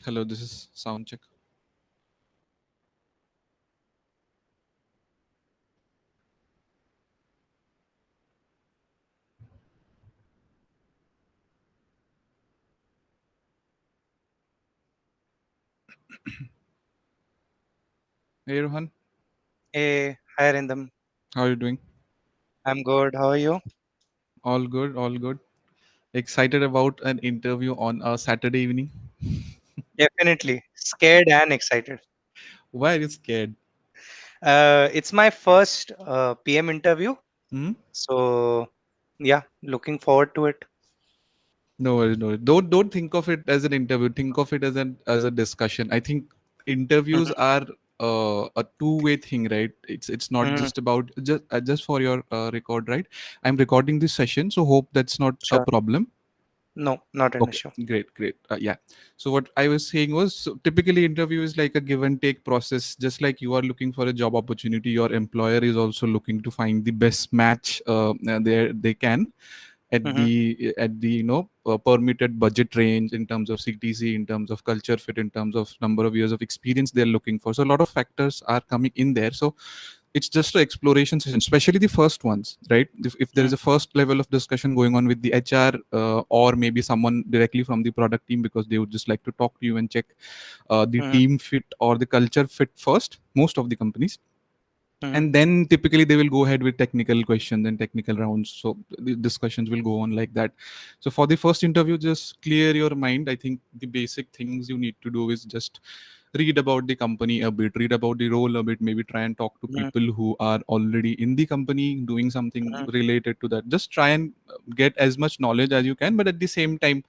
Hello, this is Soundcheck. Hey Rohan, Hey, hi Arindam. how are you doing? I'm good. How are you? All good, all good. Excited about an interview on a Saturday evening? Definitely scared and excited. Why are you scared? It's my first PM interview, Hmm? so yeah, looking forward to it. No worries, no worries. Don't think of it as an interview. Think of it as a discussion. I think interviews Mhm, are a two-way thing, right? It's not mhm. just about just for your record, right? I'm recording this session, so hope that's not a Sure. problem. No, not an Okay, issue. great, great. Yeah. So what I was saying was, so typically interview is like a give and take process. Just like you are looking for a job opportunity, your employer is also looking to find the best match there they can Hmm. at the permitted budget range in terms of CTC, in terms of culture fit, in terms of number of years of experience they're looking for. So a lot of factors are coming in there. So it's just an exploration session, especially the first ones, right? If there is a first level of discussion going on with the HR or maybe someone directly from the product team, because they would just like to talk to you and check the Hmm. team fit or the culture fit first, most of the companies. Hmm. And then typically they will go ahead with technical questions and technical rounds, so the discussions will go on like that. So for the first interview, just clear your mind. I think the basic things you need to do is just read about the company a bit, read about the role a bit, maybe try and talk to Hmm. people who are already in the company doing something related to that. Just try and get as much knowledge as you can, but at the same time,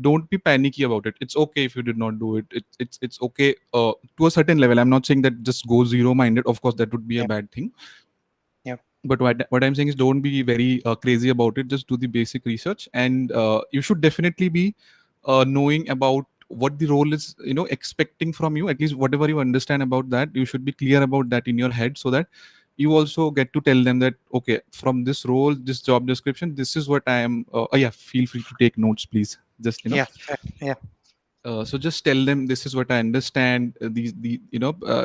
don't be panicky about it. It's okay if you did not do it. It's okay to a certain level. I'm not saying that just go zero minded. Of course that would be a Yep. bad thing, Yep. but what I'm saying is don't be very crazy about it. Just do the basic research, and you should definitely be knowing about what the role is, expecting from you. At least whatever you understand about that, you should be clear about that in your head, so that you also get to tell them that, okay, from this role, this job description, this is what I am. Oh yeah, feel free to take notes, please. Just Yeah. Yeah. so just tell them this is what I understand. These the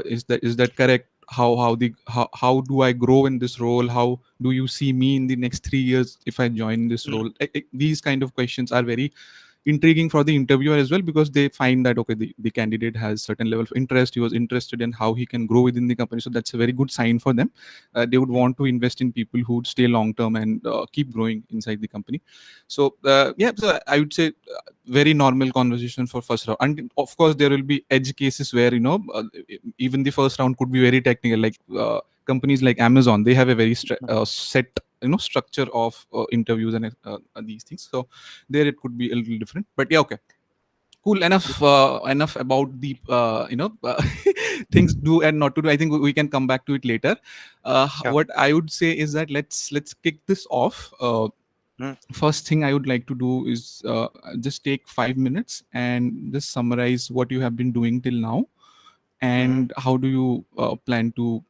is that correct? How do I grow in this role? How do you see me in the next 3 years if I join this Mm, role? These kind of questions are very intriguing for the interviewer as well, because they find that, okay, the candidate has certain level of interest. He was interested in how he can grow within the company, so that's a very good sign for them. They would mm, want to invest in people who would stay long term and keep growing inside the company. So yeah, so I would say very normal conversation for first round, and of course there will be edge cases where even the first round could be very technical, like companies like Amazon, they have a very mm. set structure of interviews and these things. So there it could be a little different, but yeah, okay, cool. Enough about the things do and not to do. I think we can come back to it later. Sure. What I would say is that let's kick this off. Mm, First thing I would like to do is just take 5 minutes and just summarize what you have been doing till now, mhm. and how do you plan to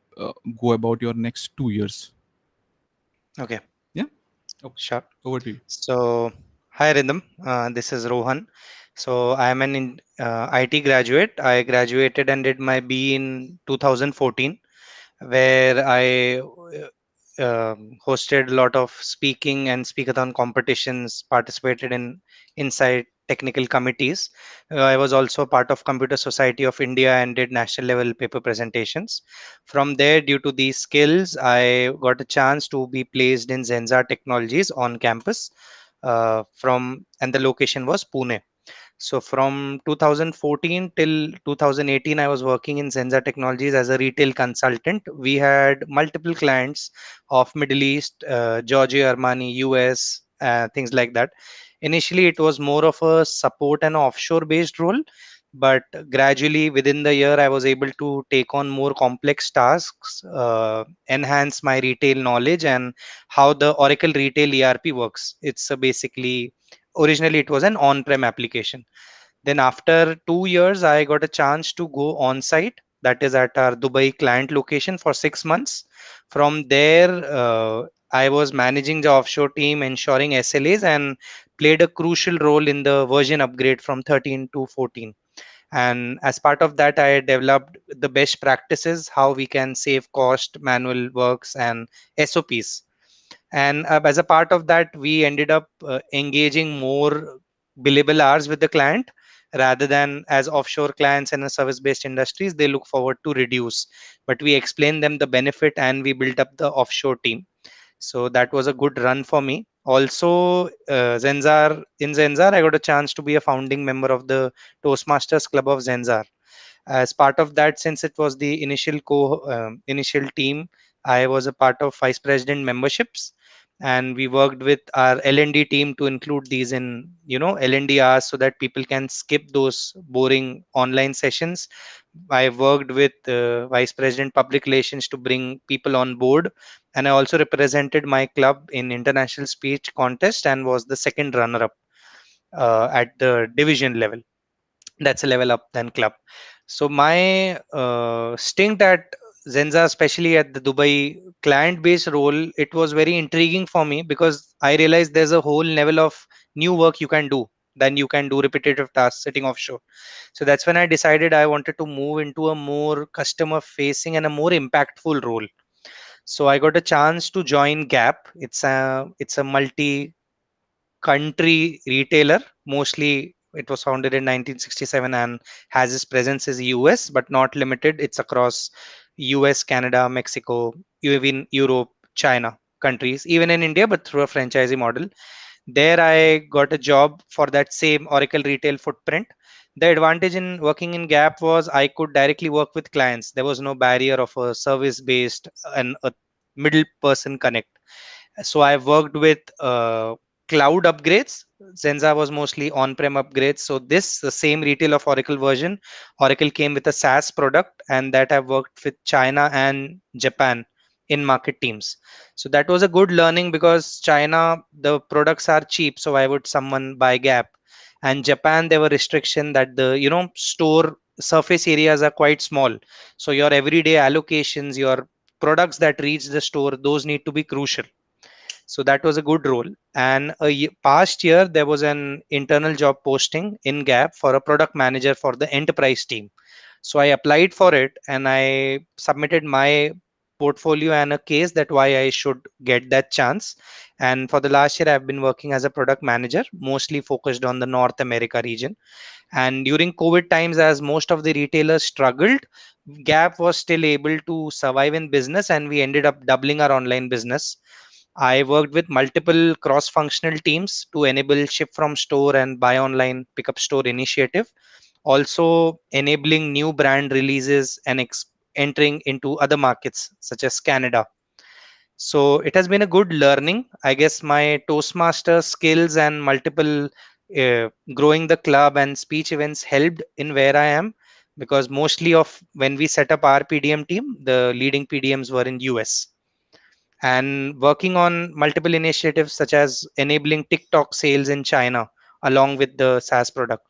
go about your next 2 years. Okay. Yeah. Okay. Sure. Over to you. So, hi Rhythm, this is Rohan. So, I am an IT graduate. I graduated and did my B in 2014, where I hosted a lot of speaking and speakathon competitions, participated in inside technical committees. I was also part of Computer Society of India and did national level paper presentations. From there, due to these skills, I got a chance to be placed in Zenza Technologies on campus. From and the location was Pune. So from 2014 till 2018, I was working in Zenza Technologies as a retail consultant. We had multiple clients of Middle East, Georgia, Armani, US, things like that. Initially, it was more of a support and offshore based role, but gradually within the year, I was able to take on more complex tasks, enhance my retail knowledge, and how the Oracle Retail ERP works. It's basically originally it was an on-prem application. Then after 2 years, I got a chance to go on site, that is at our Dubai client location for 6 months. From there, I was managing the offshore team, ensuring SLAs, and played a crucial role in the version upgrade from 13 to 14. And as part of that, I developed the best practices, how we can save cost, manual works, and SOPs. And as a part of that, we ended up engaging more billable hours with the client, rather than as offshore clients in a service based industries they look forward to reduce, but we explain them the benefit and we built up the offshore team. So that was a good run for me. Also, Zenzar, I got a chance to be a founding member of the Toastmasters Club of Zenzar. As part of that, since it was the initial team, I was a part of vice president memberships, and we worked with our L&D team to include these in L&D hours, so that people can skip those boring online sessions. I worked with vice president public relations to bring people on board, and I also represented my club in international speech contest and was the second runner up at the division level. That's a level up than club. So my stint at Zenza, especially at the Dubai client based role, it was very intriguing for me, because I realized there's a whole level of new work you can do than you can do repetitive tasks sitting offshore. So that's when I decided I wanted to move into a more customer facing and a more impactful role. So I got a chance to join Gap. It's a multi country retailer. Mostly it was founded in 1967 and has its presence in US, but not limited. It's across US, Canada, Mexico, even Europe, China countries, even in India, but through a franchisee model. There I got a job for that same Oracle retail footprint. The advantage in working in Gap was I could directly work with clients. There was no barrier of a service based and a middle person connect. So I worked with cloud upgrades. Zenza was mostly on-prem upgrades. So this, the same retail of Oracle version, Oracle came with a SaaS product, and that I've worked with China and Japan in market teams. So that was a good learning, because China, the products are cheap. So why would someone buy Gap? And Japan, there were restriction that the store surface areas are quite small. So your everyday allocations, your products that reach the store, those need to be crucial. So that was a good role. And past year there was an internal job posting in Gap for a product manager for the enterprise team. So I applied for it and I submitted my portfolio and a case that why I should get that chance. And for the last year I've been working as a product manager, mostly focused on the North America region. And during COVID times, as most of the retailers struggled, Gap was still able to survive in business, and we ended up doubling our online business. I worked with multiple cross functional teams to enable ship from store and buy online, pick up store initiative, also enabling new brand releases and entering into other markets such as Canada. So it has been a good learning. I guess my Toastmaster skills and multiple growing the club and speech events helped in where I am, because mostly of when we set up our PDM team, the leading PDMs were in US, and working on multiple initiatives such as enabling TikTok sales in China along with the SaaS product,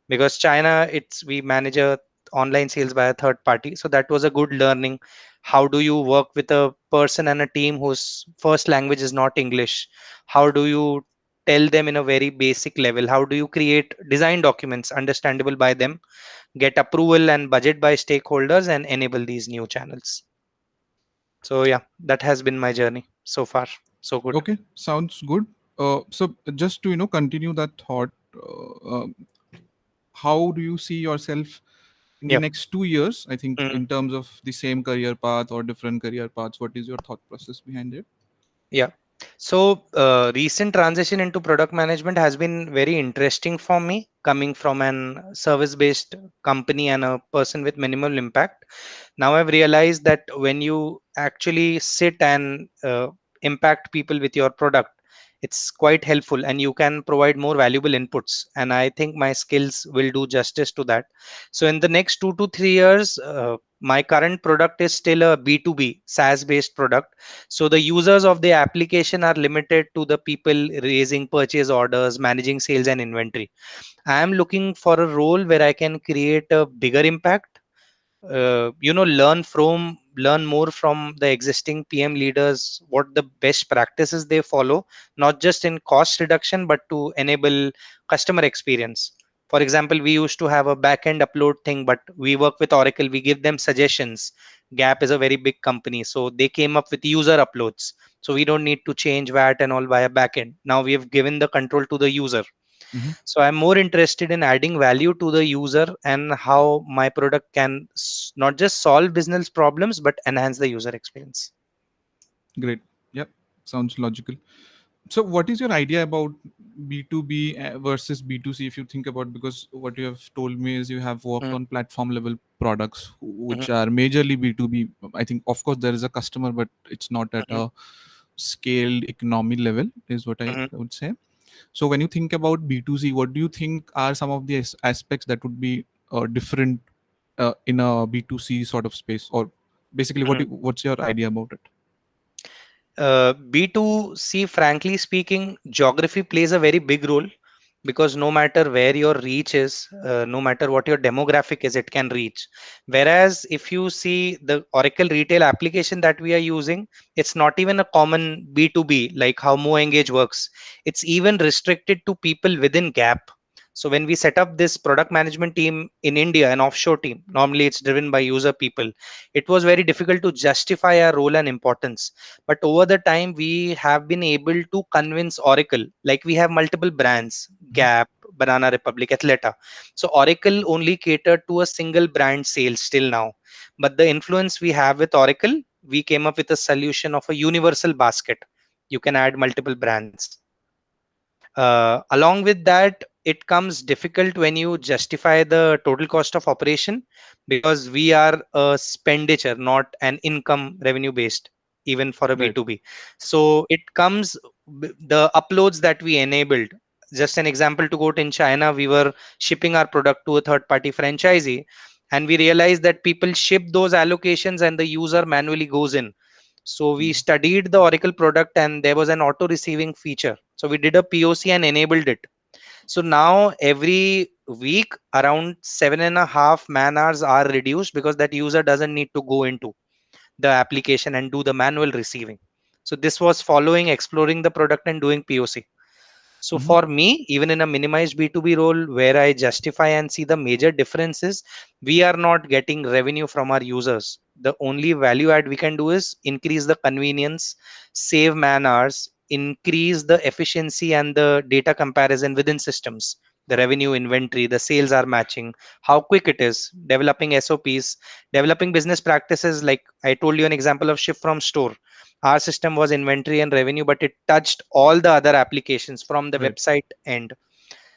because China, it's we manage a online sales by a third party. So that was a good learning. How do you work with a person and a team whose first language is not English? How do you tell them in a very basic level? How do you create design documents understandable by them, get approval and budget by stakeholders, and enable these new channels? So yeah, that has been my journey so far. So good. Okay, sounds good. So just to continue that thought, how do you see yourself in the Yeah. next 2 years? I think Mm. in terms of the same career path or different career paths, what is your thought process behind it? Yeah. So, recent transition into product management has been very interesting for me, coming from an service-based company and a person with minimal impact. Now I've realized that when you actually sit and impact people with your product, it's quite helpful and you can provide more valuable inputs. And I think my skills will do justice to that. So, in the next 2 to 3 years, my current product is still a B2B SaaS-based product, so the users of the application are limited to the people raising purchase orders, managing sales and inventory. I am looking for a role where I can create a bigger impact. Learn more from the existing PM leaders, what the best practices they follow, not just in cost reduction, but to enable customer experience. For example, we used to have a backend upload thing, but we work with Oracle. We give them suggestions. Gap is a very big company, so they came up with user uploads. So we don't need to change VAT and all via backend. Now we have given the control to the user. Mhm. So I'm more interested in adding value to the user and how my product can not just solve business problems but enhance the user experience. Great. Yep. Sounds logical. So what is your idea about B2B versus B2C, if you think about, because what you have told me is you have worked Mm, on platform level products mhm, which are majorly B2B. I think of course there is a customer, but it's not at mhm, a scaled economy level is what I mhm. would say. So when you think about B2C, what do you think are some of the aspects that would be different in a B2C sort of space, or basically Mhm. what's your idea about it? B2C, frankly speaking, geography plays a very big role, because no matter where your reach is, no matter what your demographic is, it can reach. Whereas if you see the Oracle retail application that we are using, it's not even a common B2B like how MoEngage works. It's even restricted to people within Gap. So when we set up this product management team in India, an offshore team, normally it's driven by user people. It was very difficult to justify our role and importance, but over the time we have been able to convince Oracle. Like, we have multiple brands: Mhm. Gap, Banana Republic, Athleta. So Oracle only catered to a single brand sales till now, but the influence we have with Oracle, we came up with a solution of a universal basket. You can add multiple brands. Along with that, it comes difficult when you justify the total cost of operation, because we are a expenditure, not an income revenue based, even for a Right. B2B. So it comes the uploads that we enabled. Just an example, to quote, in China, we were shipping our product to a third party franchisee, and we realized that people ship those allocations and the user manually goes in. So we Mm. studied the Oracle product and there was an auto receiving feature. So we did a POC and enabled it. So now every week around 7.5 man hours are reduced, because that user doesn't need to go into the application and do the manual receiving. So this was following exploring the product and doing POC. So Mhm. for me, even in a minimized B2B role where I justify and see the major differences, we are not getting revenue from our users. The only value add we can do is increase the convenience, save man hours, increase the efficiency and the data comparison within systems. The revenue, inventory, the sales are matching, how quick it is, developing SOPs, developing business practices. Like I told you an example of ship from store. Our system was inventory and revenue, but it touched all the other applications from the Right. website end.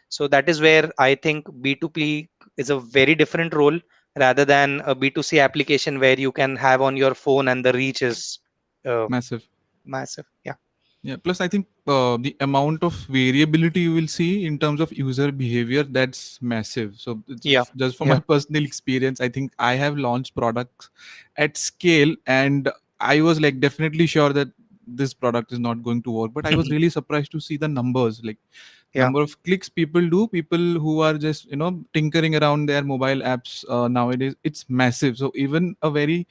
So that is where I think B2B is a very different role rather than a B2C application where you can have on your phone and the reach is uh, Massive. massive. Yeah. Yeah. Plus, I think the amount of variability you will see in terms of user behavior, that's massive. So it's Yeah. just from my Yeah. personal experience, I think I have launched products at scale, and I was like definitely sure that this product is not going to work. But I was really surprised to see the numbers, like Yeah. number of clicks people do, people who are just tinkering around their mobile apps nowadays. It's massive. So even a very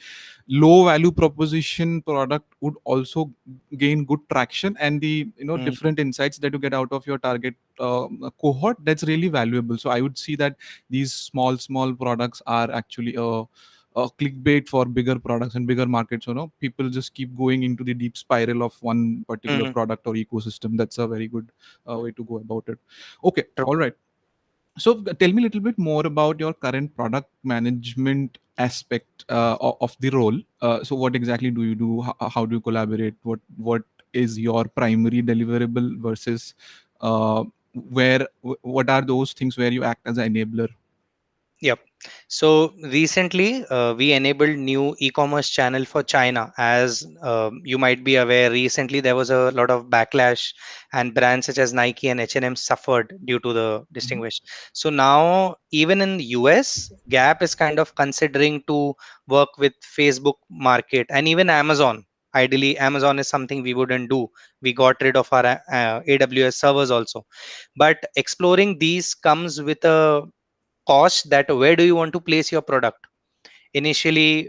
low value proposition product would also gain good traction, and the Mm, different insights that you get out of your target cohort, that's really valuable. So I would see that these small products are actually a clickbait for bigger products and bigger markets. People just keep going into the deep spiral of one particular mhm. product or ecosystem. That's a very good way to go about it. Okay, True. all right. So tell me a little bit more about your current product management aspect of the role. So what exactly do you do? How do you collaborate? What is your primary deliverable versus what are those things where you act as an enabler? Yep. So recently, we enabled new e-commerce channel for China. As you might be aware, recently there was a lot of backlash, and brands such as Nike and H&M suffered due to the Mhm. distinguished. So now, even in the US, Gap is kind of considering to work with Facebook Market and even Amazon. Ideally, Amazon is something we wouldn't do. We got rid of our AWS servers also. But exploring these comes with a cost, that where do you want to place your product. Initially,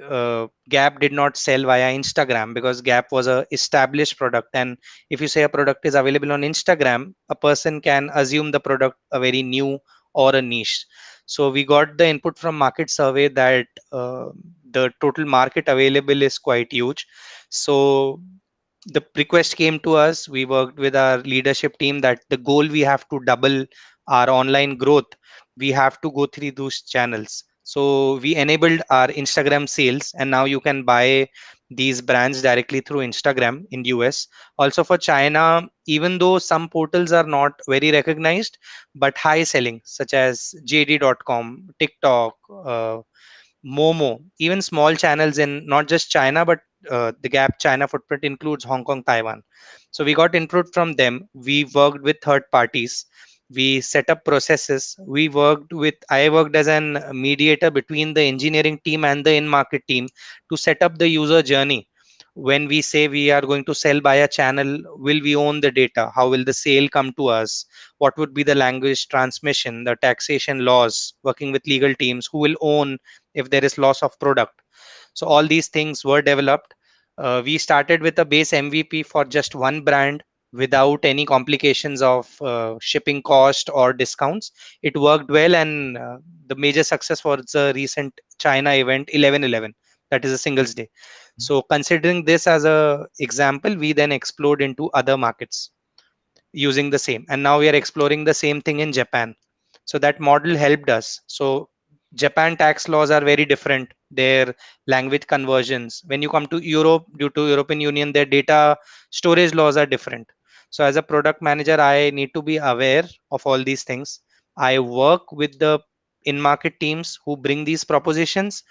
Gap did not sell via Instagram because Gap was a established product, and if you say a product is available on Instagram, a person can assume the product a very new or a niche. So we got the input from market survey that the total market available is quite huge. So the request came to us. We worked with our leadership team that the goal, we have to double our online growth, we have to go through those channels. So we enabled our Instagram sales, and now you can buy these brands directly through Instagram in US. Also for China, even though some portals are not very recognized, but high selling, such as JD.com, TikTok, Momo, even small channels in not just China, but the Gap China footprint includes Hong Kong, Taiwan. So we got input from them. We worked with third parties. We set up processes. I worked as an mediator between the engineering team and the in-market team to set up the user journey. When we say we are going to sell by a channel, will we own the data? How will the sale come to us? What would be the language transmission, the taxation laws, working with legal teams, who will own if there is loss of product? So all these things were developed. We started with a base MVP for just one brand without any complications of shipping cost or discounts. It worked well, and the major success was the recent China event 11/11. That is a singles day. So considering this as a example, we then explored into other markets using the same, and now we are exploring the same thing in Japan. So that model helped us. So Japan tax laws are very different, their language conversions. When you come to Europe, due to European Union, their data storage laws are different. So as a product manager, I need to be aware of all these things. I work with the in market teams who bring these propositions,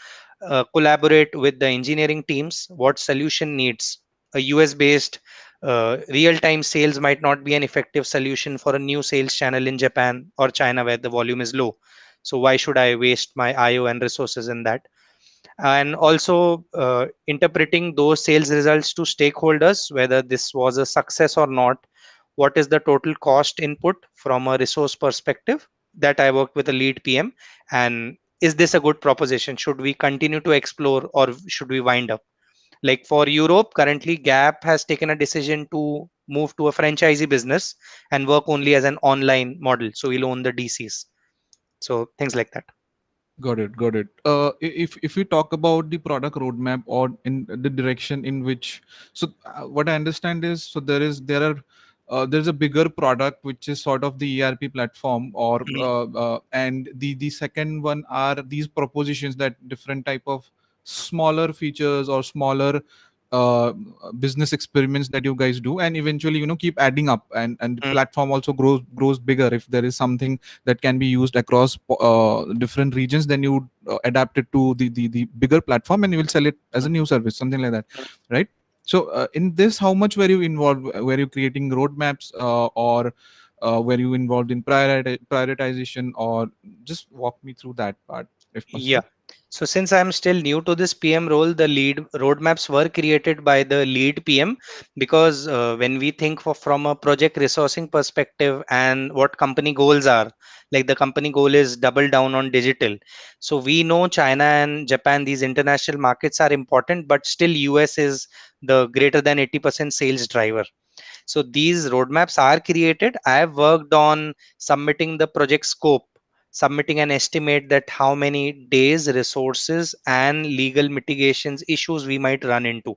collaborate with the engineering teams what solution needs. A US based real time sales might not be an effective solution for a new sales channel in Japan or China where the volume is low. So why should I waste my IO and resources in that? And also interpreting those sales results to stakeholders, whether this was a success or not. What is the total cost input from a resource perspective? That I worked with a lead PM. And is this a good proposition? Should we continue to explore, or should we wind up? Like for Europe, currently Gap has taken a decision to move to a franchisee business and work only as an online model. So we'll own the DCs. So things like that. Got it. Got it. If we talk about the product roadmap or in the direction in which, so what I understand is, so there's a bigger product which is sort of the ERP platform, or Mhm. and the second one are these propositions, that different type of smaller features or smaller uh, business experiments that you guys do, and eventually keep adding up, and the Mm. platform also grows bigger. If there is something that can be used across different regions, then you adapt it to the bigger platform, and you will sell it as a new service, something like that, right? So in this, how much were you involved? Were you creating roadmaps, or were you involved in prioritization, or just walk me through that part if Yeah. possible. So since I'm still new to this PM role, the lead roadmaps were created by the lead PM, because when we think from a project resourcing perspective and what company goals are, like the company goal is double down on digital. So we know China and Japan, these international markets are important, but still US is the greater than 80% sales driver. So these roadmaps are created. I have worked on submitting the project scope, submitting an estimate that how many days, resources, and legal mitigations issues we might run into.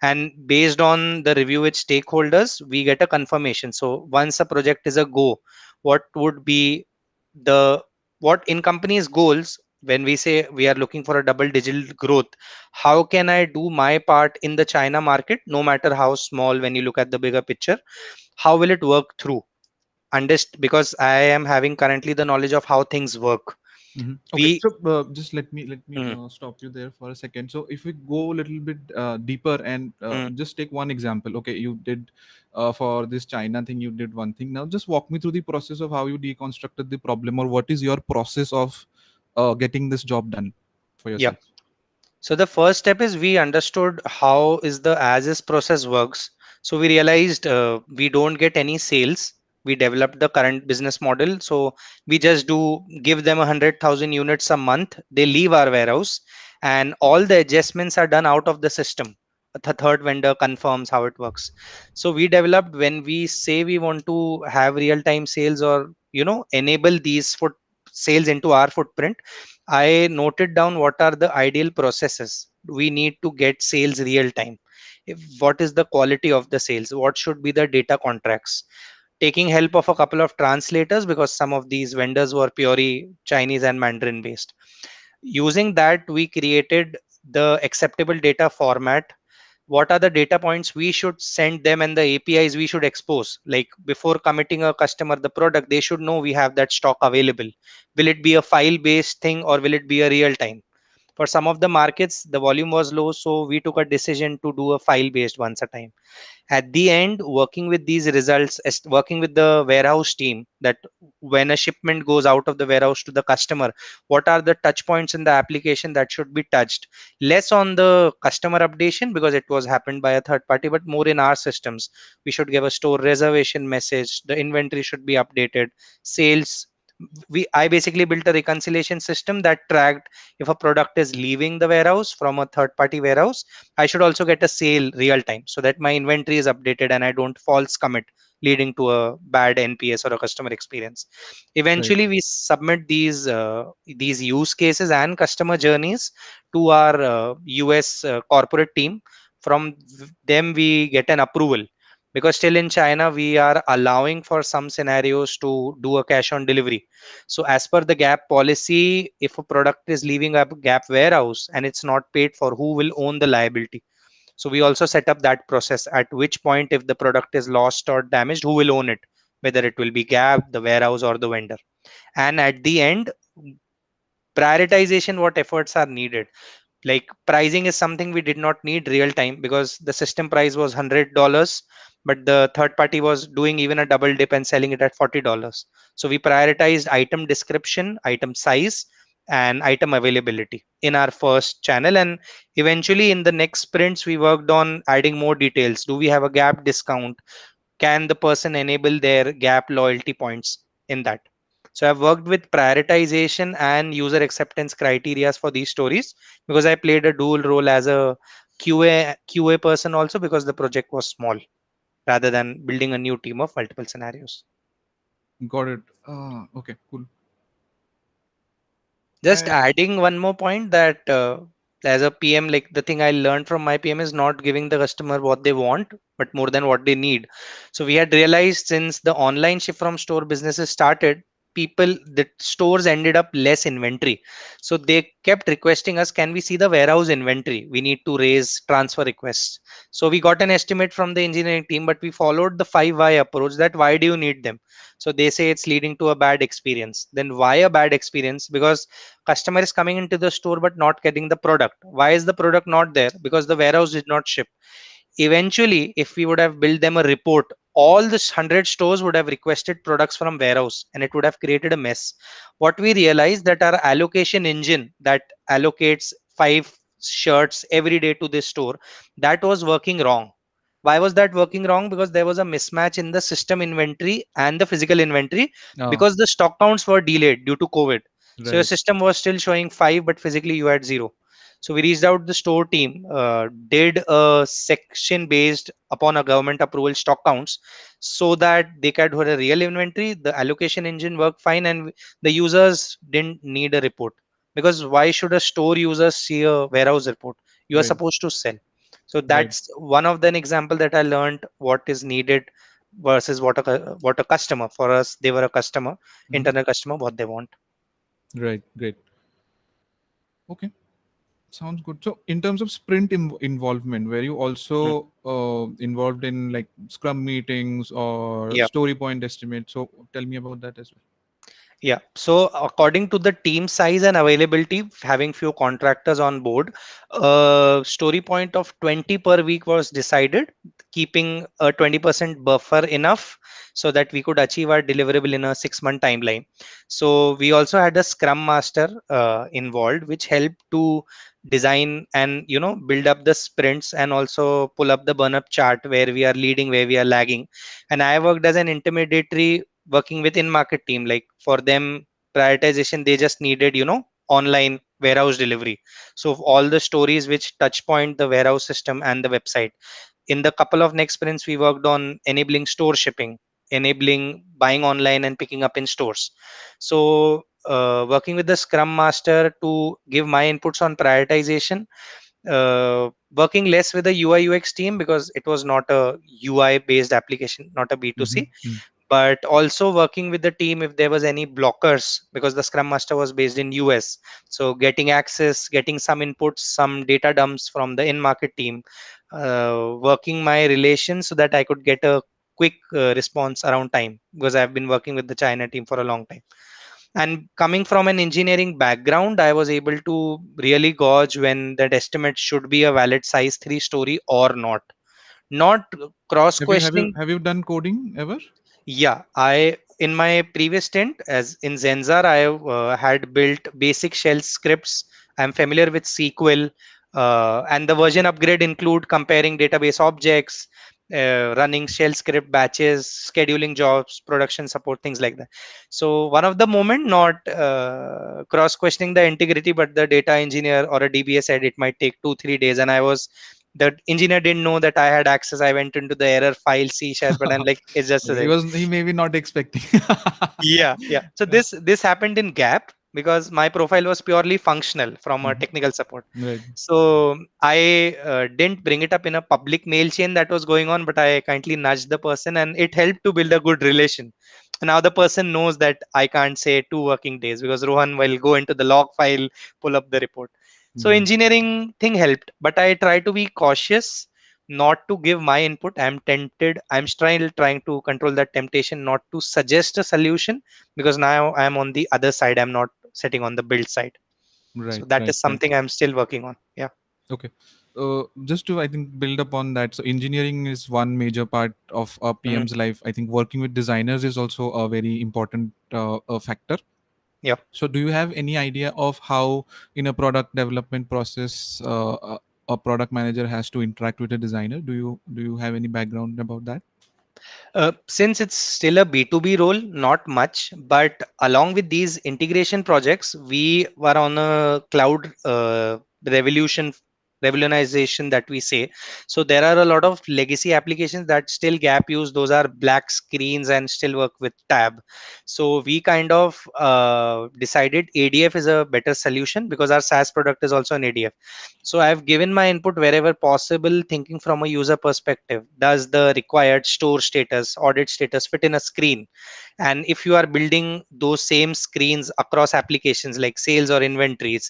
And based on the review with stakeholders, we get a confirmation. So once a project is a go, what would be the what in companies goals, when we say we are looking for a double digit growth, how can I do my part in the China market, no matter how small? When you look at the bigger picture, how will it work through? Because I am having currently the knowledge of how things work. Okay, We so just let me mm, stop you there for a second. So if we go a little bit deeper, and mm. just take one example. Okay, you did for this China thing, you did one thing. Now just walk me through the process of how you deconstructed the problem, or what is your process of getting this job done for Yeah. yourself. So the first step is we understood how is the as is process works. So we realized we don't get any sales. We developed the current business model. So we just do give them 100,000 units a month. They leave our warehouse, and all the adjustments are done out of the system. The third vendor confirms how it works. So we developed, when we say we want to have real time sales, or enable these for sales into our footprint, I noted down what are the ideal processes we need to get sales real time. What is the quality of the sales? What should be the data contracts? Taking help of a couple of translators, because some of these vendors were purely Chinese and Mandarin based. Using that, we created the acceptable data format. What are the data points we should send them and the APIs we should expose? Like before committing a customer the product, they should know we have that stock available. Will it be a file based thing or will it be a real time? For some of the markets, the volume was low, so we took a decision to do a file based once a time. At the end, working with these results, working with the warehouse team, that when a shipment goes out of the warehouse to the customer, what are the touch points in the application that should be touched? Less on the customer updation because it was happened by a third party, but more in our systems. We should give a store reservation message, the inventory should be updated, sales. I basically built a reconciliation system that tracked if a product is leaving the warehouse from a third party warehouse, I should also get a sale real time so that my inventory is updated and I don't false commit, leading to a bad NPS or a customer experience. Right. Eventually, we submit these use cases and customer journeys to our US corporate team. From them, we get an approval, because still in China we are allowing for some scenarios to do a cash on delivery. So as per the Gap policy, if a product is leaving a Gap warehouse and it's not paid for, who will own the liability? So we also set up that process, at which point if the product is lost or damaged, who will own it, whether it will be Gap, the warehouse, or the vendor. And at the end, prioritization, what efforts are needed. Like pricing is something we did not need real time because the system price was $100, but the third party was doing even a double dip and selling it at $40. So we prioritized item description, item size, and item availability in our first channel. And eventually in the next sprints we worked on adding more details. Do we have a Gap discount? Can the person enable their Gap loyalty points in that? So I've worked with prioritization and user acceptance criteria for these stories, because I played a dual role as a QA person also, because the project was small rather than building a new team of multiple scenarios. Got it. Okay, cool. Just I adding one more point, that as a PM, like the thing I learned from my PM is not giving the customer what they want, but more than what they need. So we had realized, since the online ship from store businesses started, the stores ended up less inventory. So they kept requesting us, can we see the warehouse inventory? We need to raise transfer requests. So we got an estimate from the engineering team, but we followed the 5 why approach, that why do you need them? So they say it's leading to a bad experience. Then why a bad experience? Because customer is coming into the store but not getting the product. Why is the product not there? Because the warehouse did not ship. Eventually, if we would have built them a report, all this 100 stores would have requested products from warehouse and it would have created a mess. What we realized, that our allocation engine that allocates 5 shirts every day to this store, that was working wrong. Why was that working wrong? Because there was a mismatch in the system inventory and the physical inventory, ah because the stock counts were delayed due to COVID. So your right. system was still showing 5, but physically you had 0. So we reached out the store team, did a section based upon a government approval stock counts, so that they could have a real inventory. The allocation engine worked fine, and the users didn't need a report. Because why should a store user see a warehouse report? You are Right. supposed to sell. So Right. that's one of the example that I learned, what is needed versus what a customer, for us they were a customer, Mhm. internal customer, what they want. Right. Great. Okay. Sounds good. So, in terms of sprint involvement, were you Hmm. also involved in like Scrum meetings or Yeah. story point estimates? So, tell me about that as well. Yeah. So according to the team size and availability, having few contractors on board, story point of 20 per week was decided, keeping a 20% buffer enough so that we could achieve our deliverable in a 6-month timeline. So we also had a Scrum Master involved, which helped to design and build up the sprints and also pull up the burn up chart where we are leading, where we are lagging. And I worked as an intermediary, working with in-market team. Like for them, prioritization, they just needed online warehouse delivery. So all the stories which touch point the warehouse system and the website. In the couple of next sprints, we worked on enabling store shipping, enabling buying online and picking up in stores. So working with the Scrum Master to give my inputs on prioritization, working less with the UI UX team because it was not a UI based application, not a B2C, Mm-hmm. but also working with the team if there was any blockers because the Scrum Master was based in US. So getting access, getting some inputs, some data dumps from the in-market team, working my relations so that I could get a quick response around time because I've been working with the China team for a long time. And coming from an engineering background, I was able to really gauge when that estimate should be a valid size 3 story or not. Not cross Have you have you questioning. have you done coding ever? Yeah, I in my previous stint as in Zenzar, I had built basic shell scripts. I'm familiar with SQL, and the version upgrade include comparing database objects, running shell script batches, scheduling jobs, production support, things like that. So one of the moment, not cross questioning the integrity, but the data engineer or a DBA said it might take 2 3 days, and I was the engineer didn't know that I had access. I went into the error file C shares, but I'm like, it's just Okay, a he may be not expecting. yeah. So Yeah, this happened in Gap because my profile was purely functional from a mhm. technical support. Right. So I didn't bring it up in a public mail chain that was going on, but I kindly nudged the person, and it helped to build a good relation. Now the person knows that I can't say 2 working days because Rohan will go into the log file, pull up the report. So Right. engineering thing helped, but I try to be cautious not to give my input. I'm tempted, I'm trying to control that temptation not to suggest a solution because now I'm on the other side, I'm not sitting on the build side. So Right. that Right. is Right. something I'm still working on. Yeah. Okay. Just to, I think, build upon that. So engineering is one major part of a Mhm. PM's life. I think working with designers is also a very important factor. Yeah. So do you have any idea of how in a product development process a product manager has to interact with a designer? Do you have any background about that? Since it's still a B2B role, not much, but along with these integration projects, we were on a cloud revolution, revolutionization that we say. So there are a lot of legacy applications that still Gap use. Those are black screens and still work with tab. So we kind of decided ADF is a better solution because our SaaS product is also an ADF. So I've given my input wherever possible, thinking from a user perspective. Does the required store status, audit status fit in a screen? And if you are building those same screens across applications like sales or inventories,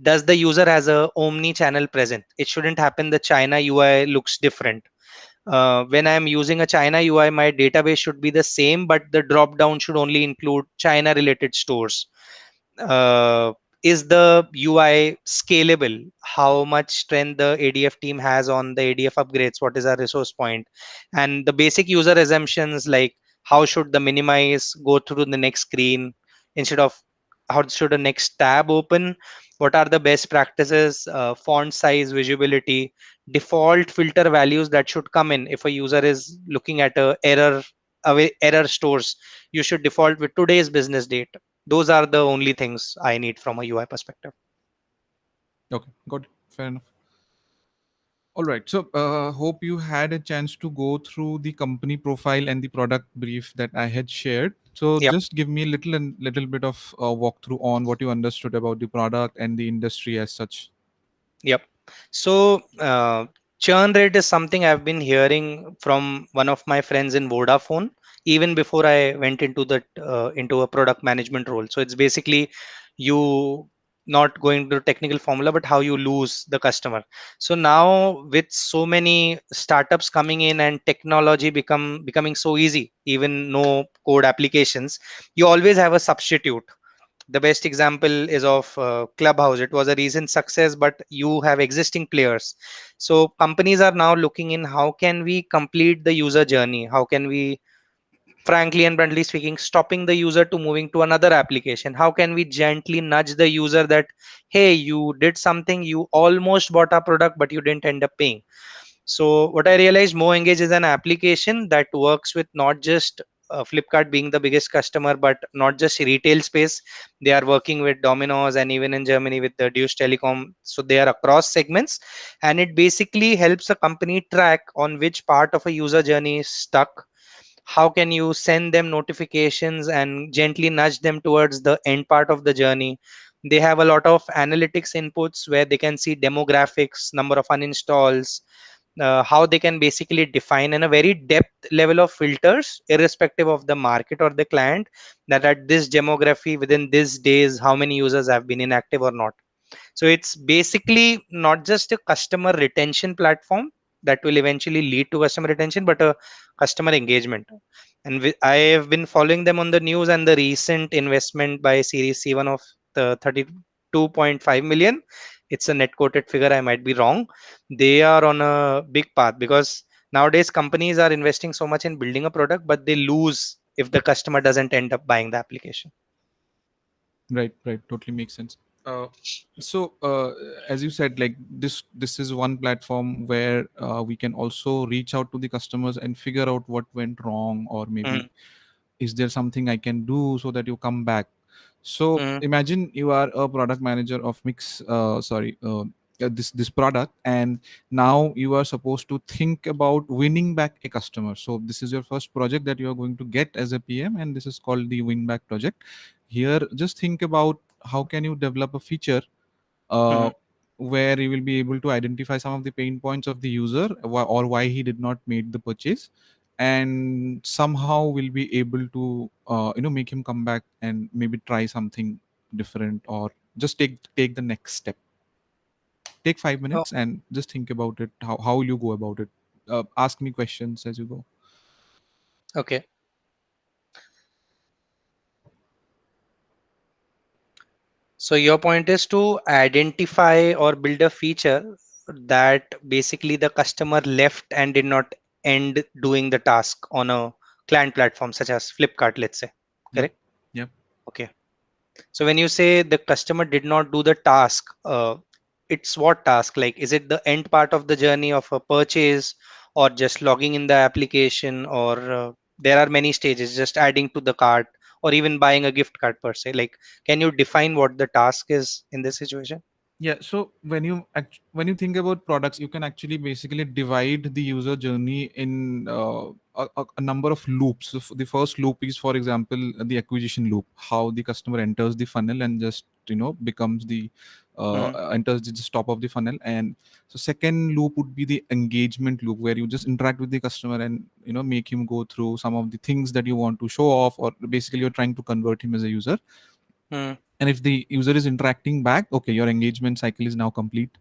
does the user has a omni channel present? It shouldn't happen the China UI looks different. When I'm using a China UI, my database should be the same, but the drop down should only include China related stores. uh, is the UI scalable? How much strength the ADF team has on the ADF upgrades? What is our resource point? And the basic user assumptions like how should the minimize go through the next screen instead of how should the next tab open? What are the best practices? Font size, visibility, default filter values that should come in if a user is looking at a error stores. You should default with today's business date. Those are the only things I need from a UI perspective. Okay, got it. Fair enough. All right. So, hope you had a chance to go through the company profile and the product brief that I had shared. So, Yep. just give me a little bit of walkthrough on what you understood about the product and the industry as such. Yep. So churn rate is something I've been hearing from one of my friends in Vodafone even before I went into the into a product management role. So it's basically you not going to technical formula, but how you lose the customer. So now with so many startups coming in and technology becoming so easy, even no code applications, you always have a substitute. The best example is of Clubhouse. It was a recent success, but you have existing players. So companies are now looking in how can we complete the user journey? How can we, frankly and bluntly speaking, stopping the user to moving to another application? How can we gently nudge the user that, hey, you did something, you almost bought a product, but you didn't end up paying. So what I realized, MoEngage is an application that works with not just Flipkart being the biggest customer, but not just retail space. They are working with Domino's and even in Germany with the Deutsche Telekom. So they are across segments, and it basically helps a company track on which part of a user journey is stuck, how can you send them notifications and gently nudge them towards the end part of the journey. They have a lot of analytics inputs where they can see demographics, number of uninstalls, how they can basically define in a very depth level of filters irrespective of the market or the client, that at this demography within these days how many users have been inactive or not. So it's basically not just a customer retention platform that will eventually lead to customer retention, but a customer engagement. And I have been following them on the news, and the recent investment by Series C1 of the 32.5 million. It's a net quoted figure. I might be wrong. They are on a big path, because nowadays companies are investing so much in building a product, but they lose if the customer doesn't end up buying the application. Right, right, totally makes sense. uh, as you said, like this is one platform where we can also reach out to the customers and figure out what went wrong, or Mm, maybe is there something I can do so that you come back. So mm, imagine you are a product manager of mix sorry this product, and now you are supposed to think about winning back a customer. So this is your first project that you are going to get as a PM, and this is called the win back project. Here, just think about how can you develop a feature uh, mm. where you will be able to identify some of the pain points of the user, or why he did not make the purchase, and somehow will be able to make him come back and maybe try something different, or just take the next step. Take 5 minutes and just think about it. How will you go about it? Ask me questions as you go. Okay. So your point is to identify or build a feature that basically the customer left and did not end doing the task on a client platform such as Flipkart, let's say. Yep. Correct? Yep. Okay. So when you say the customer did not do the task, it's what task? Like, is it the end part of the journey of a purchase, or just logging in the application, or there are many stages, just adding to the cart, or even buying a gift card per se? Like, can you define what the task is in this situation? Yeah, so when you think about products, you can actually basically divide the user journey in a number of loops. So the first loop is, for example, the acquisition loop, how the customer enters the funnel and just becomes the Mm, enters the just top of the funnel. And so second loop would be the engagement loop, where you just interact with the customer and make him go through some of the things that you want to show off, or basically you're trying to convert him as a user. mm, And if the user is interacting back, okay, your engagement cycle is now complete.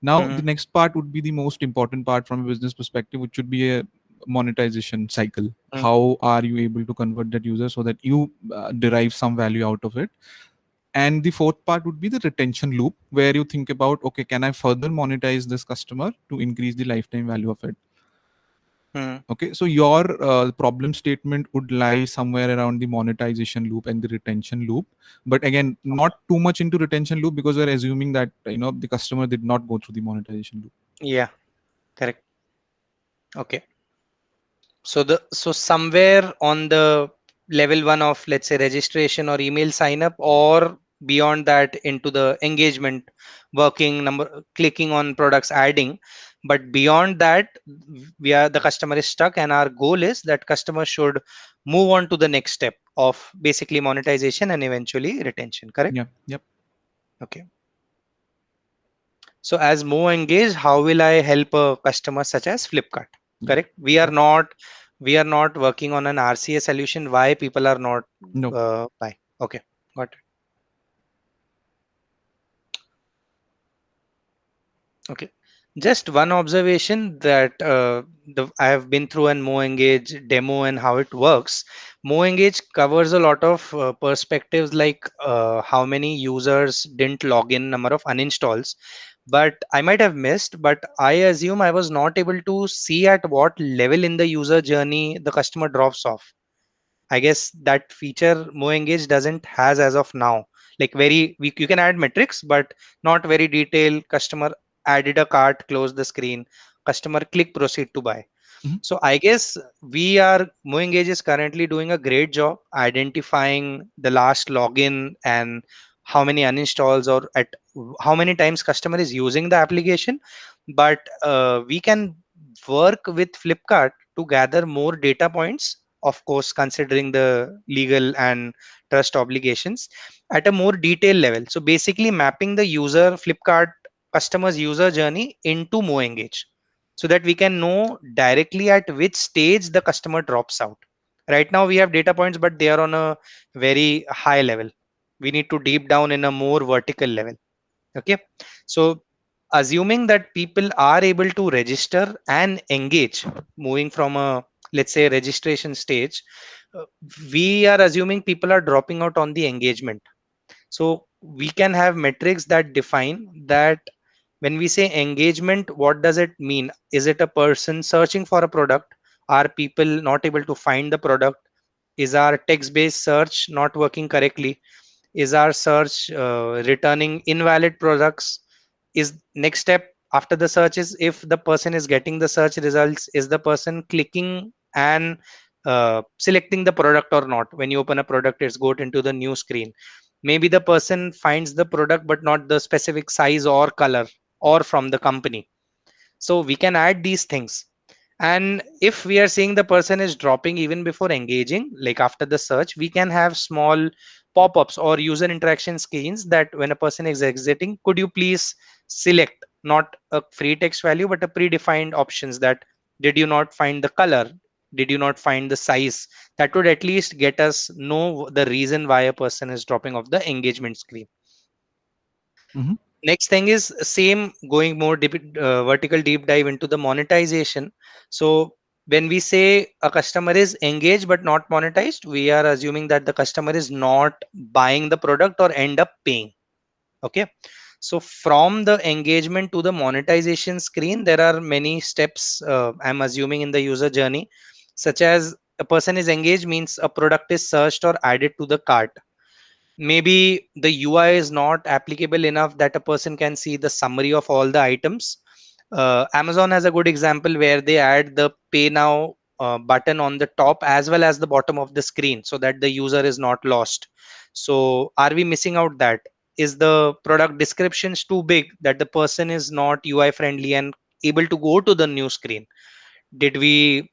Now the mm, next part would be the most important part from a business perspective, which would be a monetization cycle. mm, How are you able to convert that user so that you derive some value out of it? And the fourth part would be the retention loop, where you think about, okay, can I further monetize this customer to increase the lifetime value of it? mm. Okay, so your problem statement would lie somewhere around the monetization loop and the retention loop. But again, not too much into retention loop, because we're assuming that the customer did not go through the monetization loop. Yeah, correct. Okay. So somewhere on the level one of, let's say, registration or email sign up, or beyond that into the engagement, working number, clicking on products, adding. But beyond that, the customer is stuck, and our goal is that customer should move on to the next step of basically monetization and eventually retention. Correct? Yeah. Yep. Okay. So as more engaged, how will I help a customer such as Flipkart? Yep. Correct. We are not working on an RCA solution. Why people are not No. buy? Okay, got it. Okay. Just one observation that I have been through an Mo Engage demo and how it works. Mo Engage covers a lot of perspectives, like how many users didn't log in, number of uninstalls. But I might have missed, but I assume I was not able to see at what level in the user journey the customer drops off. I guess that feature Mo Engage doesn't has as of now. Like you can add metrics, but not very detailed. Customer added a cart, close the screen. Customer click proceed to buy. Mhm. So I guess Mo Engage is currently doing a great job identifying the last login and how many uninstalls, or at how many times customer is using the application. But we can work with Flipkart to gather more data points of course considering the legal and trust obligations at a more detailed level. So basically mapping the user Flipkart customer's user journey into MoEngage, so that we can know directly at which stage the customer drops out. Right now we have data points, but they are on a very high level. We need to deep down in a more vertical level. Okay, so assuming that people are able to register and engage, moving from a, let's say, registration stage, uh, we are assuming people are dropping out on the engagement. So we can have metrics that define that. When we say engagement, what does it mean? Is it a person searching for a product? Are people not able to find the product? Is our text based search not working correctly? Is our search returning invalid products? Is next step after the search is, if the person is getting the search results, is the person clicking and selecting the product or not? When you open a product, it's got into the new screen. Maybe the person finds the product but not the specific size or color or from the company. So we can add these things. And if we are seeing the person is dropping even before engaging, like after the search, we can have small pop-ups or user interaction screens that when a person is exiting, could you please select not a free text value but a predefined options that, did you not find the color, did you not find the size? That would at least get us know the reason why a person is dropping off the engagement screen. Mhm. Next thing is same, going more deep, vertical deep dive into the monetization. So when we say a customer is engaged but not monetized, we are assuming that the customer is not buying the product or end up paying. Okay, so from the engagement to the monetization screen, there are many steps, I'm assuming, in the user journey, such as a person is engaged means a product is searched or added to the cart. Maybe the UI is not applicable enough that a person can see the summary of all the items. Amazon has a good example where they add the pay now button on the top as well as the bottom of the screen so that the user is not lost. So are we missing out that? Is the product descriptions too big that the person is not UI friendly and able to go to the new screen? did we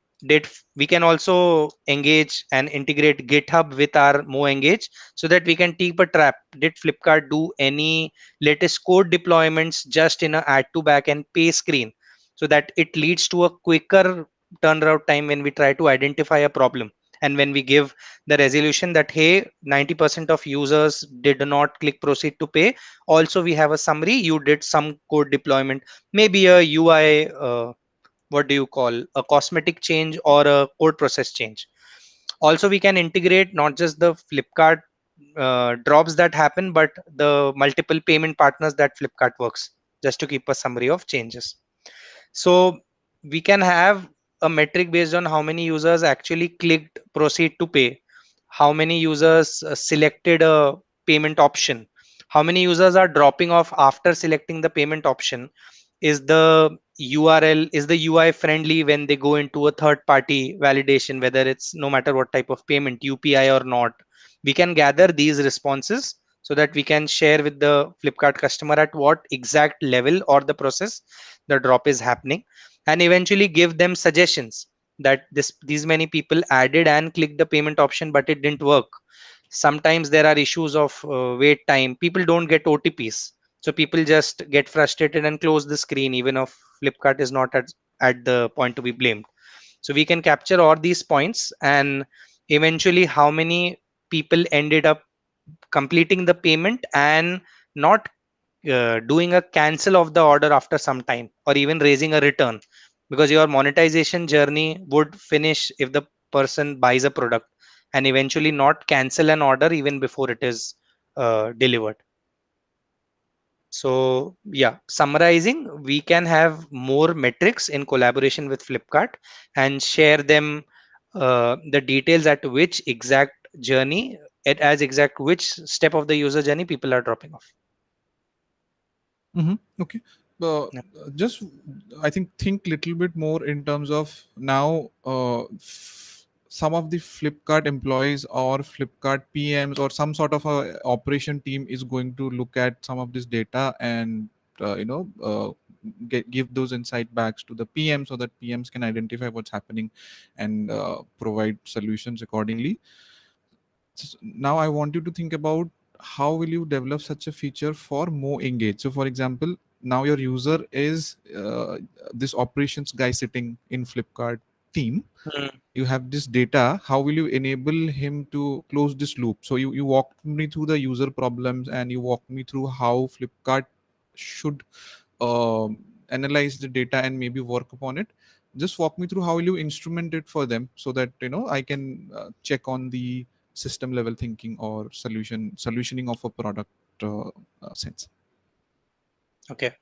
we can also engage and integrate GitHub with our MoEngage so that we can keep a trap. Did Flipkart do any latest code deployments just in a add to back and pay screen, so that it leads to a quicker turnaround time when we try to identify a problem, and when we give the resolution that, hey, 90% of users did not click proceed to pay. Also we have a summary, you did some code deployment, maybe a UI, what do you call, a cosmetic change or a code process change. Also we can integrate not just the Flipkart drops that happen, but the multiple payment partners that Flipkart works, just to keep a summary of changes. So we can have a metric based on how many users actually clicked proceed to pay, how many users selected a payment option, how many users are dropping off after selecting the payment option. Is the URL, is the UI friendly when they go into a third party validation, whether it's no matter what type of payment, UPI or not? We can gather these responses so that we can share with the Flipkart customer at what exact level or the process the drop is happening, and eventually give them suggestions that these many people added and clicked the payment option but it didn't work. Sometimes there are issues of wait time, people don't get OTPs, so people just get frustrated and close the screen even if Flipkart is not at the point to be blamed. So we can capture all these points, and eventually how many people ended up completing the payment and not doing a cancel of the order after some time, or even raising a return, because your monetization journey would finish if the person buys a product and eventually not cancel an order even before it is delivered. So yeah, summarizing, we can have more metrics in collaboration with Flipkart and share them, the details at which exact journey, at as exact which step of the user journey people are dropping off. Mhm. Okay. Yeah. Just, I think little bit more in terms of now. Some of the Flipkart employees or Flipkart PMs or some sort of a operation team is going to look at some of this data and give those insight backs to the PM so that PMs can identify what's happening and provide solutions accordingly. Now I want you to think about how will you develop such a feature for more engage. So for example, now your user is this operations guy sitting in Flipkart team. Mm, You have this data, how will you enable him to close this loop? So you walked me through the user problems, and you walked me through how Flipkart should analyze the data and maybe work upon it. Just walk me through how will you instrument it for them, so that I can check on the system level thinking or solutioning of a product sense. okay.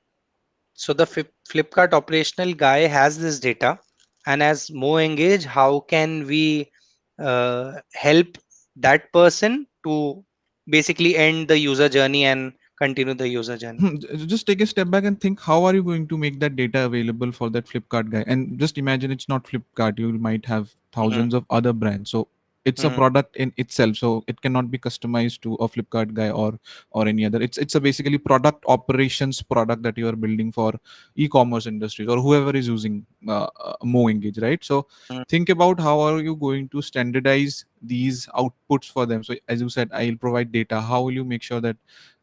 So the Flipkart operational guy has this data, and as Mo engage, how can we help that person to basically end the user journey and continue the user journey? Just take a step back and think, how are you going to make that data available for that Flipkart guy? And just imagine it's not Flipkart, you might have Mm, thousands of other brands, so it's a mm, product in itself, so it cannot be customized to a Flipkart guy or any other. It's a basically product operations product that you are building for e-commerce industries or whoever is using Mo Engage, right? So mm, think about how are you going to standardize these outputs for them. So as you said, I'll provide data. How will you make sure that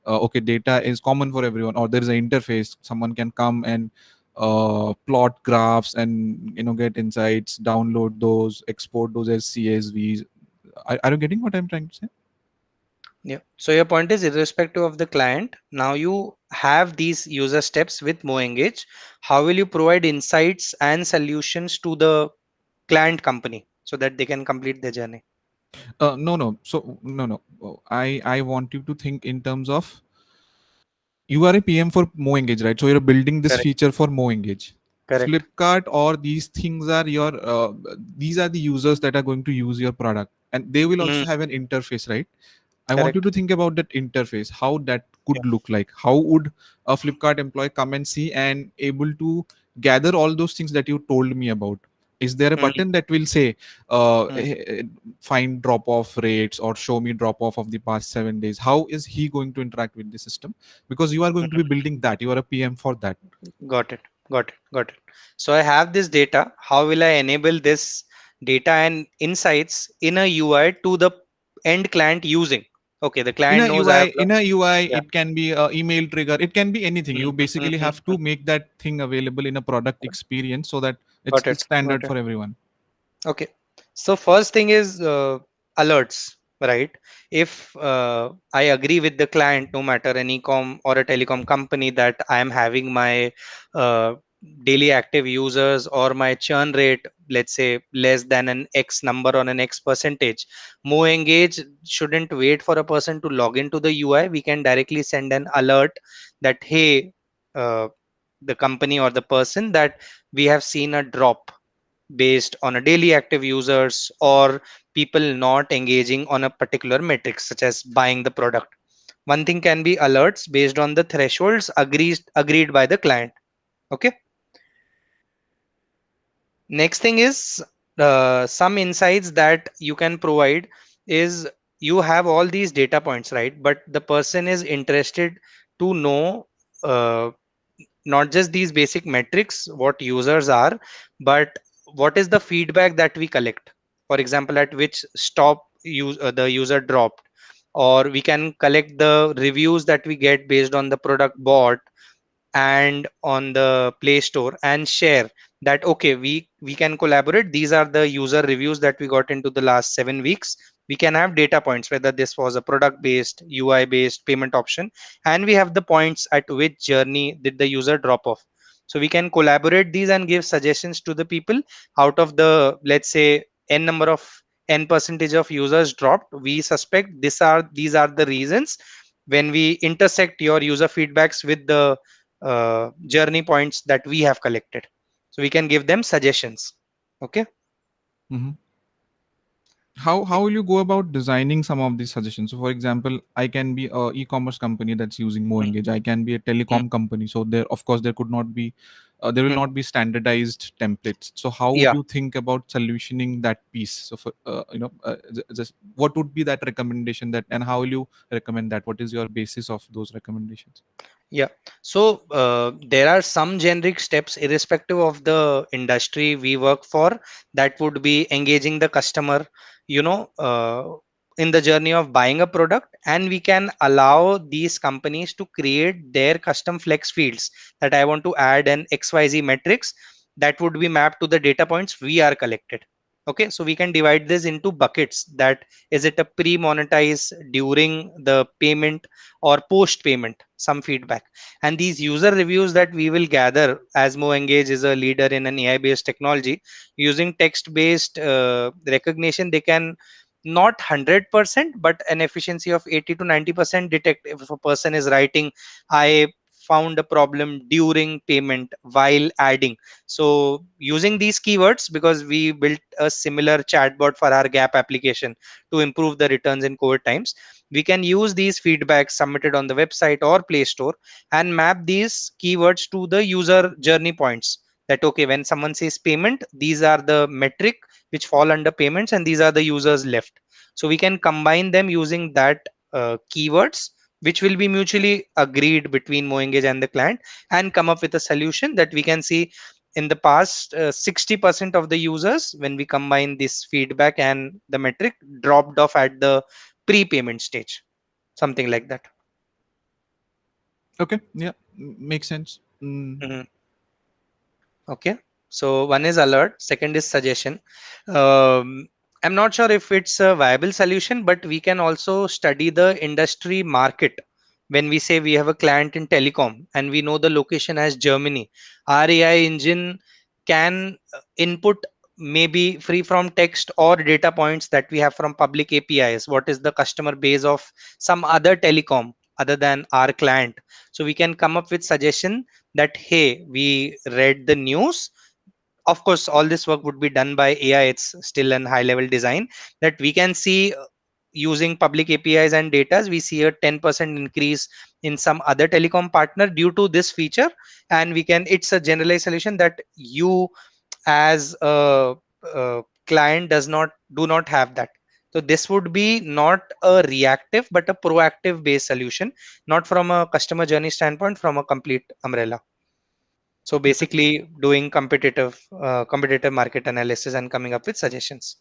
okay, data is common for everyone, or there is an interface, someone can come and plot graphs and get insights, download those, export those as CSVs. Are you getting what I'm trying to say? yeah. So your point is, irrespective of the client, now you have these user steps with Mo engage. How will you provide insights and solutions to the client company so that they can complete their journey? No. I want you to think in terms of, you are a PM for Mo Engage, right? So you're building this Correct. feature for Mo Engage. Correct. Flipkart or these things are your these are the users that are going to use your product, and they will Mm, also have an interface, right? I want you correct. to think about that interface, how that Yeah. could look like. How would a Flipkart employee come and see and able to gather all those things that you told me about? Is there a Mm, button that will say, mm, find drop off rates or show me drop off of the past 7 days? How is he going to interact with the system? Because you are going to be mm. building that. You are a PM for that. Got it. Got it. Got it. So I have this data. How will I enable this data and insights in a UI to the end client using? Okay, the in client a knows I ui have. in a ui Yeah. it can be a email trigger, it can be anything. Mm, You mm, basically mm, have mm. to make that thing available in a product experience so that Got it's it. standard Got it. for everyone. Okay. So first thing is alerts, right? If I agree with the client, no matter an e-com or a telecom company, that I am having my uh, daily active users or my churn rate, let's say less than an X number on an X percentage, Mo Engage shouldn't wait for a person to log into the UI. We can directly send an alert that, hey, uh, the company or the person, that we have seen a drop based on a daily active users or people not engaging on a particular metric such as buying the product. One thing can be alerts based on the thresholds agreed by the client. Okay. Next thing is some insights that you can provide is, you have all these data points, right? But the person is interested to know uh, not just these basic metrics what users are, but what is the feedback that we collect. For example, at which stop the user dropped, or we can collect the reviews that we get based on the product bought and on the Play Store, and share that, okay, we can collaborate, these are the user reviews that we got into the last 7 weeks. We can have data points whether this was a product based, UI based, payment option, and we have the points at which journey did the user drop off. So we can collaborate these and give suggestions to the people. Out of the, let's say, n number of n percentage of users dropped, we suspect these are the reasons. When we intersect your user feedbacks with the journey points that we have collected, so we can give them suggestions. Okay. Mhm. How will you go about designing some of these suggestions? So for example, I can be a e-commerce company that's using Mo Mm, Engage. I can be a mm, telecom company, so there of course there could not be there will mm. not be standardized templates. So how would Yeah. you think about solutioning that piece? So for just what would be that recommendation, that and how will you recommend that? What is your basis of those recommendations? Yeah. So there are some generic steps, irrespective of the industry we work for, that would be engaging the customer, you know, in the journey of buying a product, and we can allow these companies to create their custom flex fields, that I want to add an XYZ metrics that would be mapped to the data points we are collected. Okay, so we can divide this into buckets. That is it a pre-monetize, during the payment, or post payment, some feedback. And these user reviews that we will gather, as MoEngage is a leader in an AI based technology, using text based recognition, they can not 100% but an efficiency of 80 to 90% detect if a person is writing, I found a problem during payment while adding. So using these keywords, because we built a similar chatbot for our Gap application to improve the returns in COVID times, we can use these feedbacks submitted on the website or Play Store and map these keywords to the user journey points. That okay, when someone says payment, these are the metric which fall under payments, and these are the users left. So we can combine them using that keywords, which will be mutually agreed between MoEngage and the client, and come up with a solution that we can see. In the past, 60% of the users, when we combine this feedback and the metric, dropped off at the prepayment stage, something like that. Okay, yeah, makes sense. Mhm. Okay, so one is alert, second is suggestion. um, I'm not sure if it's a viable solution, but we can also study the industry market. When we say we have a client in telecom and we know the location as Germany, our AI engine can input maybe free from text or data points that we have from public APIs. What is the customer base of some other telecom other than our client? So we can come up with suggestion that hey, we read the news. Of course, all this work would be done by AI. It's still an high level design. That we can see, using public APIs and data, we see a 10% increase in some other telecom partner due to this feature. And we can, it's a generalized solution that you as a client do not have that. So this would be not a reactive but a proactive based solution, not from a customer journey standpoint, from a complete umbrella. So Okay. basically doing competitive market analysis and coming up with suggestions.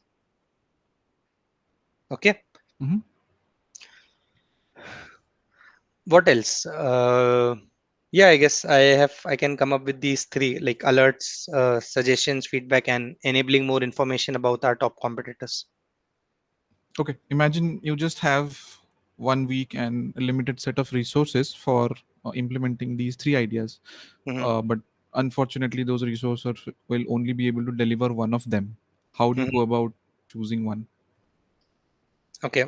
Okay, Mhm. what else? Yeah, I guess I can come up with these three, like alerts, suggestions, feedback, and enabling more information about our top competitors. Okay, imagine you just have 1 week and a limited set of resources for implementing these three ideas. Hmm. But unfortunately, those resources will only be able to deliver one of them. How do you go Hmm. about choosing one? Okay,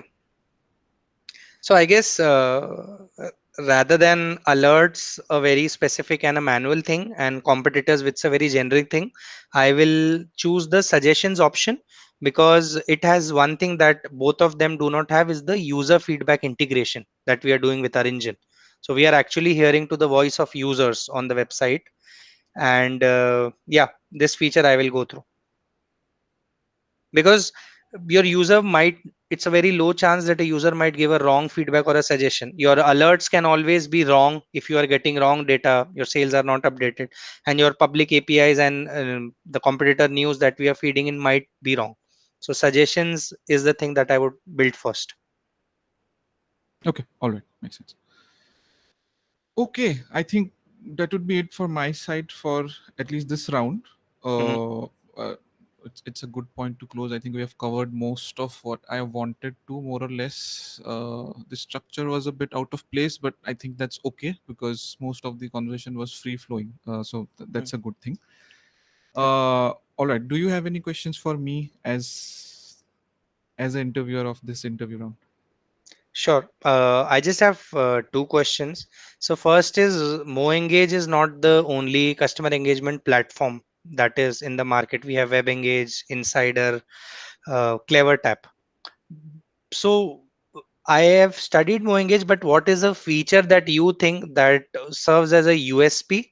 so I guess rather than alerts, a very specific and a manual thing, and competitors, which is a very generic thing, I will choose the suggestions option, because it has one thing that both of them do not have, is the user feedback integration that we are doing with our engine. So we are actually hearing to the voice of users on the website, and yeah, this feature I will go through, because your user might, it's a very low chance that a user might give a wrong feedback or a suggestion. Your alerts can always be wrong if you are getting wrong data, your sales are not updated, and your public APIs and the competitor news that we are feeding in might be wrong. So suggestions is the thing that I would build first. Okay, all right, makes sense. Okay, I think that would be it for my side for at least this round. Mhm. It's a good point to close. I think we have covered most of what I wanted to, more or less. The structure was a bit out of place, but I think that's okay because most of the conversation was free flowing. That's Mhm. a good thing. Yep. All right. Do you have any questions for me as an interviewer of this interview round? Sure. I just have two questions. So first is, MoEngage is not the only customer engagement platform that is in the market. We have WebEngage, Insider, CleverTap. So I have studied MoEngage, but what is a feature that you think that serves as a USP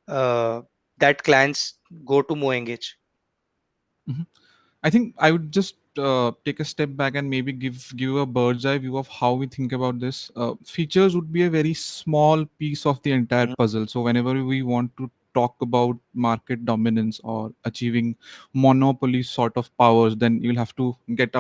uh, that clients go to MoEngage? Mhm. I think I would just take a step back and maybe give a bird's eye view of how we think about this. Features would be a very small piece of the entire Mhm. puzzle. So whenever we want to talk about market dominance or achieving monopoly sort of powers, then you'll have to get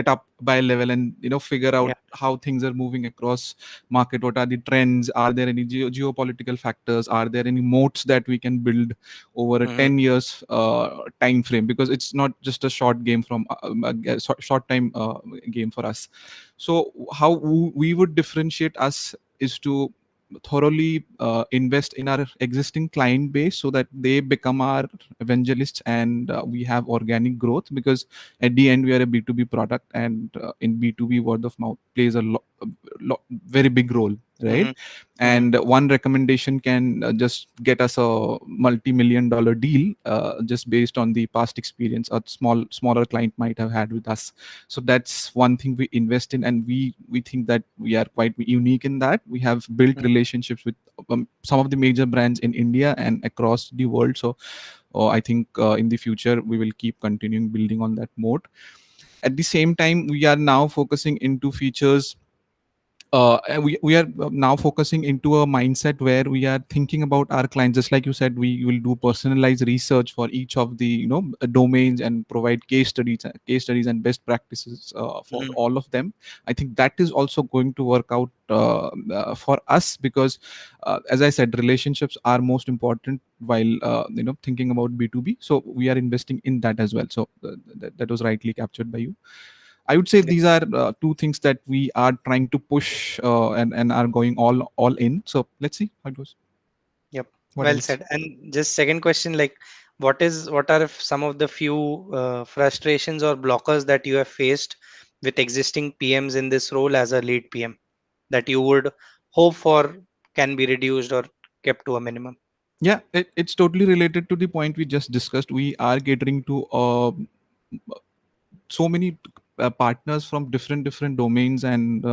up by a level and figure out Yeah. how things are moving across market. What are the trends? Are there any geopolitical factors? Are there any moats that we can build over a Mhm. 10 years time frame? Because it's not just a short game from a short time game for us. So how we would differentiate us is to thoroughly invest in our existing client base so that they become our evangelists, and we have organic growth, because at the end we are a B2B product, and in B2B word of mouth plays very big role, right? Mhm. Mhm. And one recommendation can just get us a multi-million dollar deal, just based on the past experience a smaller client might have had with us. So that's one thing we invest in, and we think that we are quite unique in that we have built Mhm. relationships with some of the major brands in India and across the world. So I think in the future we will keep continuing building on that mode. At the same time, we are now focusing into features, and we are now focusing into a mindset where we are thinking about our clients. Just like you said, we will do personalized research for each of the domains and provide case studies and best practices for Mhm. all of them. I think that is also going to work out for us, because as I said, relationships are most important while thinking about B2B. So we are investing in that as well. So that was rightly captured by you. I would say Yep. these are two things that we are trying to push, and are going all in. So let's see how it goes. Yep. What Well else? said. And just second question, like, what are some of the few frustrations or blockers that you have faced with existing PMs in this role as a lead PM that you would hope for can be reduced or kept to a minimum? Yeah, it's totally related to the point we just discussed. We are catering to so many partners from different domains, and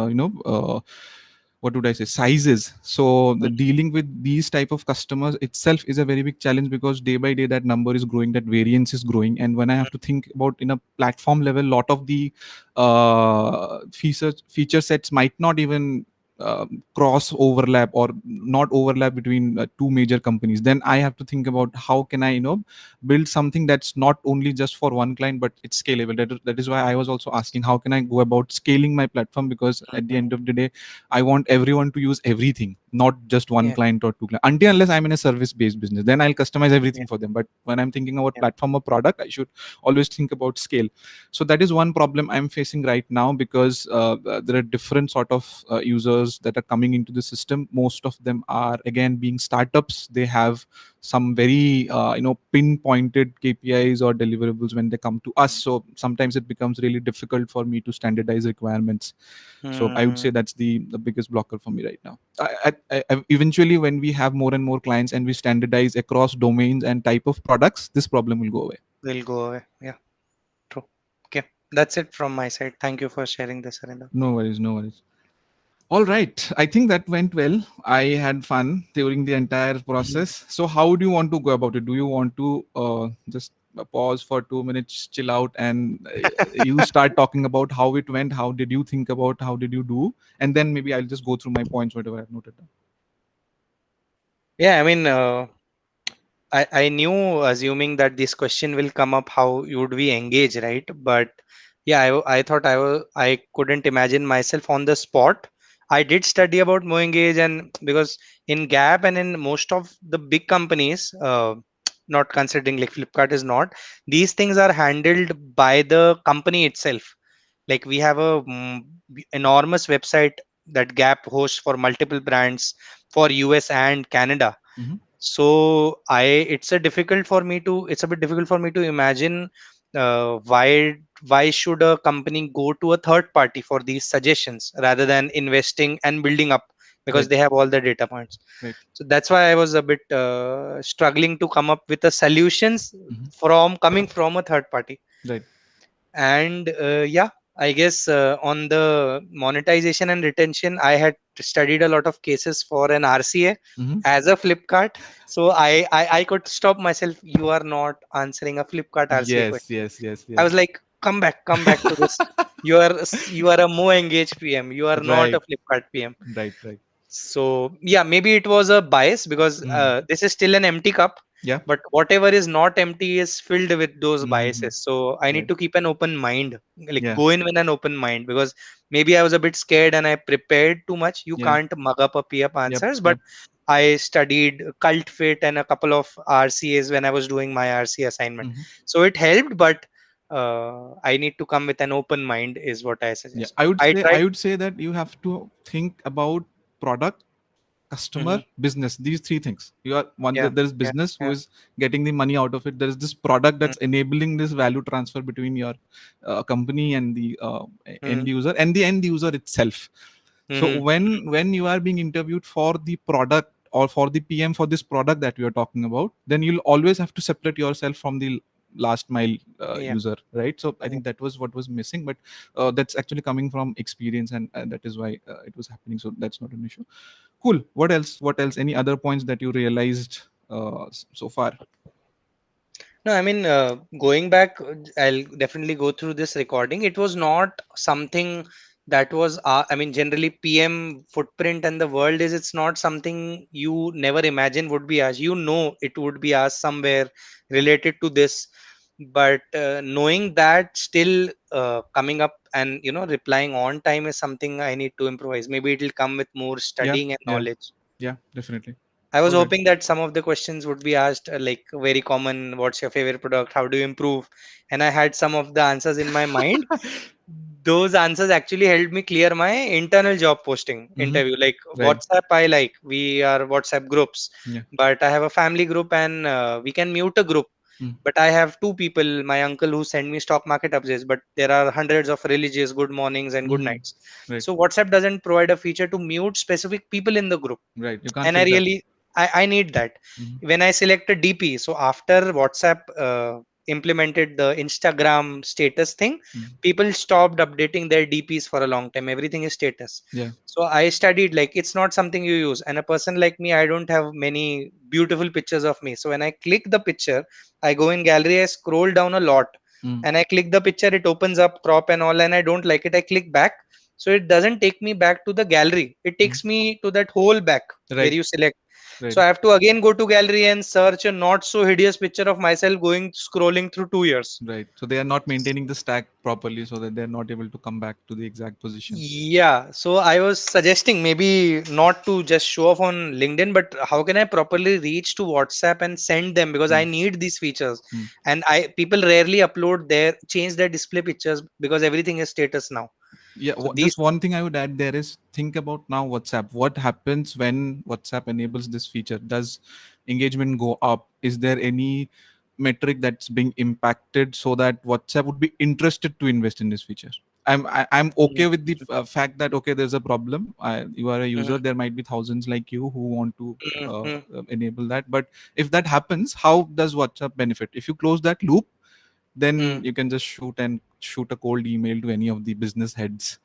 what would I say, sizes. So the Mm. dealing with these type of customers itself is a very big challenge, because day by day that number is growing, that variance is growing. And when I have to think about in a platform level, lot of the feature sets might not even cross overlap or not overlap between two major companies. Then I have to think about how can I build something that's not only just for one client, but it's scalable. That is why I was also asking how can I go about scaling my platform, because at the Mhm. end of the day I want everyone to use everything, not just one Yeah. client or two clients. Until unless I'm in a service based business, then I'll customize Yeah. everything for them. But when I'm thinking about Yeah. platform or product, I should always think about scale. So that is one problem I'm facing right now, because there are different sort of users that are coming into the system. Most of them are again being startups. They have some very pinpointed KPIs or deliverables when they come to us. So sometimes it becomes really difficult for me to standardize requirements. So I would Hmm. say that's the biggest blocker for me right now. Eventually, when we have more and more clients and we standardize across domains and type of products, this problem will go away. Will go away. Yeah. True. Okay. That's it from my side. Thank you for sharing this, Arinder. No worries, no worries. All right. I think that went well. I had fun during the entire process. So, how do you want to go about it? Do you want to just pause for 2 minutes, chill out, and you start talking about how it went? How did you think about? How did you do? And then maybe I'll just go through my points, whatever I've noted down. Yeah. I mean, I knew, assuming that this question will come up, how you would we engage, right? But yeah, I thought I couldn't imagine myself on the spot. I did study about Moengage, and because in Gap and in most of the big companies, not considering like Flipkart is not, these things are handled by the company itself. Like we have a enormous website that Gap hosts for multiple brands for US and Canada. Hmm. So it's a bit difficult for me to imagine why should a company go to a third party for these suggestions rather than investing and building up, because Right. they have all the data points. Right. So that's why I was a bit struggling to come up with the solutions Hmm. from coming from a third party. Right. And yeah, I guess on the monetization and retention, I had studied a lot of cases for an RCA Hmm. as a Flipkart. So I could stop myself. You are not answering a Flipkart RCA Yes. question. Yes. Yes. I was Yes. like, come back to this. You are a more engaged PM. You are not a Right, Flipkart PM. right, right. So yeah, maybe it was a bias because Mm. this is still an empty cup, Yeah. but whatever is not empty is filled with those Mm-hmm. biases. So I need Right. to keep an open mind, like Yeah. go in with an open mind, because maybe I was a bit scared and I prepared too much. You Yeah. can't mug up a PF Yep. answers, but Yep. I studied Cult Fit and a couple of RCAs when I was doing my RC assignment. Mm-hmm. So it helped, but I need to come with an open mind, is what I Yeah. suggest. I would I say tried. I would say that you have to think about product, Hmm. customer, business, these three things. You are one, Yeah, there is yeah, business who yeah. is getting the money out of it, there is this product Mm, that's enabling this value transfer between your company and the end mm, user and the end user itself. So mhm. when you are being interviewed for the product or for the PM for this product that we are talking about, then you'll always have to separate yourself from the last mile Yeah, user, right? So I yeah. think that was what was missing, but that's actually coming from experience, and that is why it was happening. So that's not an issue. Cool. What else? What else? Any other points that you realized so far? No, I mean, going back, I'll definitely go through this recording. It was not something that was, I mean, generally PM footprint and the world is, it's not something you never imagine would be asked. You know, it would be asked somewhere related to this, but knowing that still coming up and, replying on time is something I need to improvise. Maybe it will come with more Yeah, studying and yeah, knowledge. yeah, definitely. I was All right. hoping that some of the questions would be asked, like very common, what's your favorite product? How do you improve? And I had some of the answers in my mind. Those answers actually helped me clear my internal job posting Mm-hmm. interview. Like Right. WhatsApp, I like. We are WhatsApp groups, Yeah. but I have a family group and we can mute a group. Mm. But I have two people, my uncle who send me stock market updates, but there are hundreds of religious good mornings and good Mm-hmm. nights. Right. So WhatsApp doesn't provide a feature to mute specific people in the group, Right. You can't and I fix that. really I need that Mm-hmm. when I select a DP. So after WhatsApp implemented the Instagram status thing, Mm-hmm. people stopped updating their DPs for a long time. Everything is status. Yeah. So I studied, like, it's not something you use, and a person like me, I don't have many beautiful pictures of me. So when I click the picture, I go in gallery, I scroll down a lot, Mm-hmm. and I click the picture, it opens up crop and all, and I don't like it, I click back. So it doesn't take me back to the gallery, it takes me to that whole back where Right. you select. Right. So I have to again go to gallery and search a not so hideous picture of myself going scrolling through 2 years. Right. So they are not maintaining the stack properly, so that they're not able to come back to the exact position. Yeah, so I was suggesting maybe not to just show off on LinkedIn, but how can I properly reach to WhatsApp and send them, because I Mm. need these features. Mm. And I people rarely upload their change their display pictures because everything is status now. Yeah. So these Just one thing I would add there is think about now WhatsApp. What happens when WhatsApp enables this feature? Does engagement go up? Is there any metric that's being impacted so that WhatsApp would be interested to invest in this feature? I'm Mhm, okay with the fact that okay, there's a problem. You are a user. mhm, There might be thousands like you who want to mhm, mhm, enable that. But if that happens, how does WhatsApp benefit? If you close that loop, then mhm, you can just shoot a cold email to any of the business heads,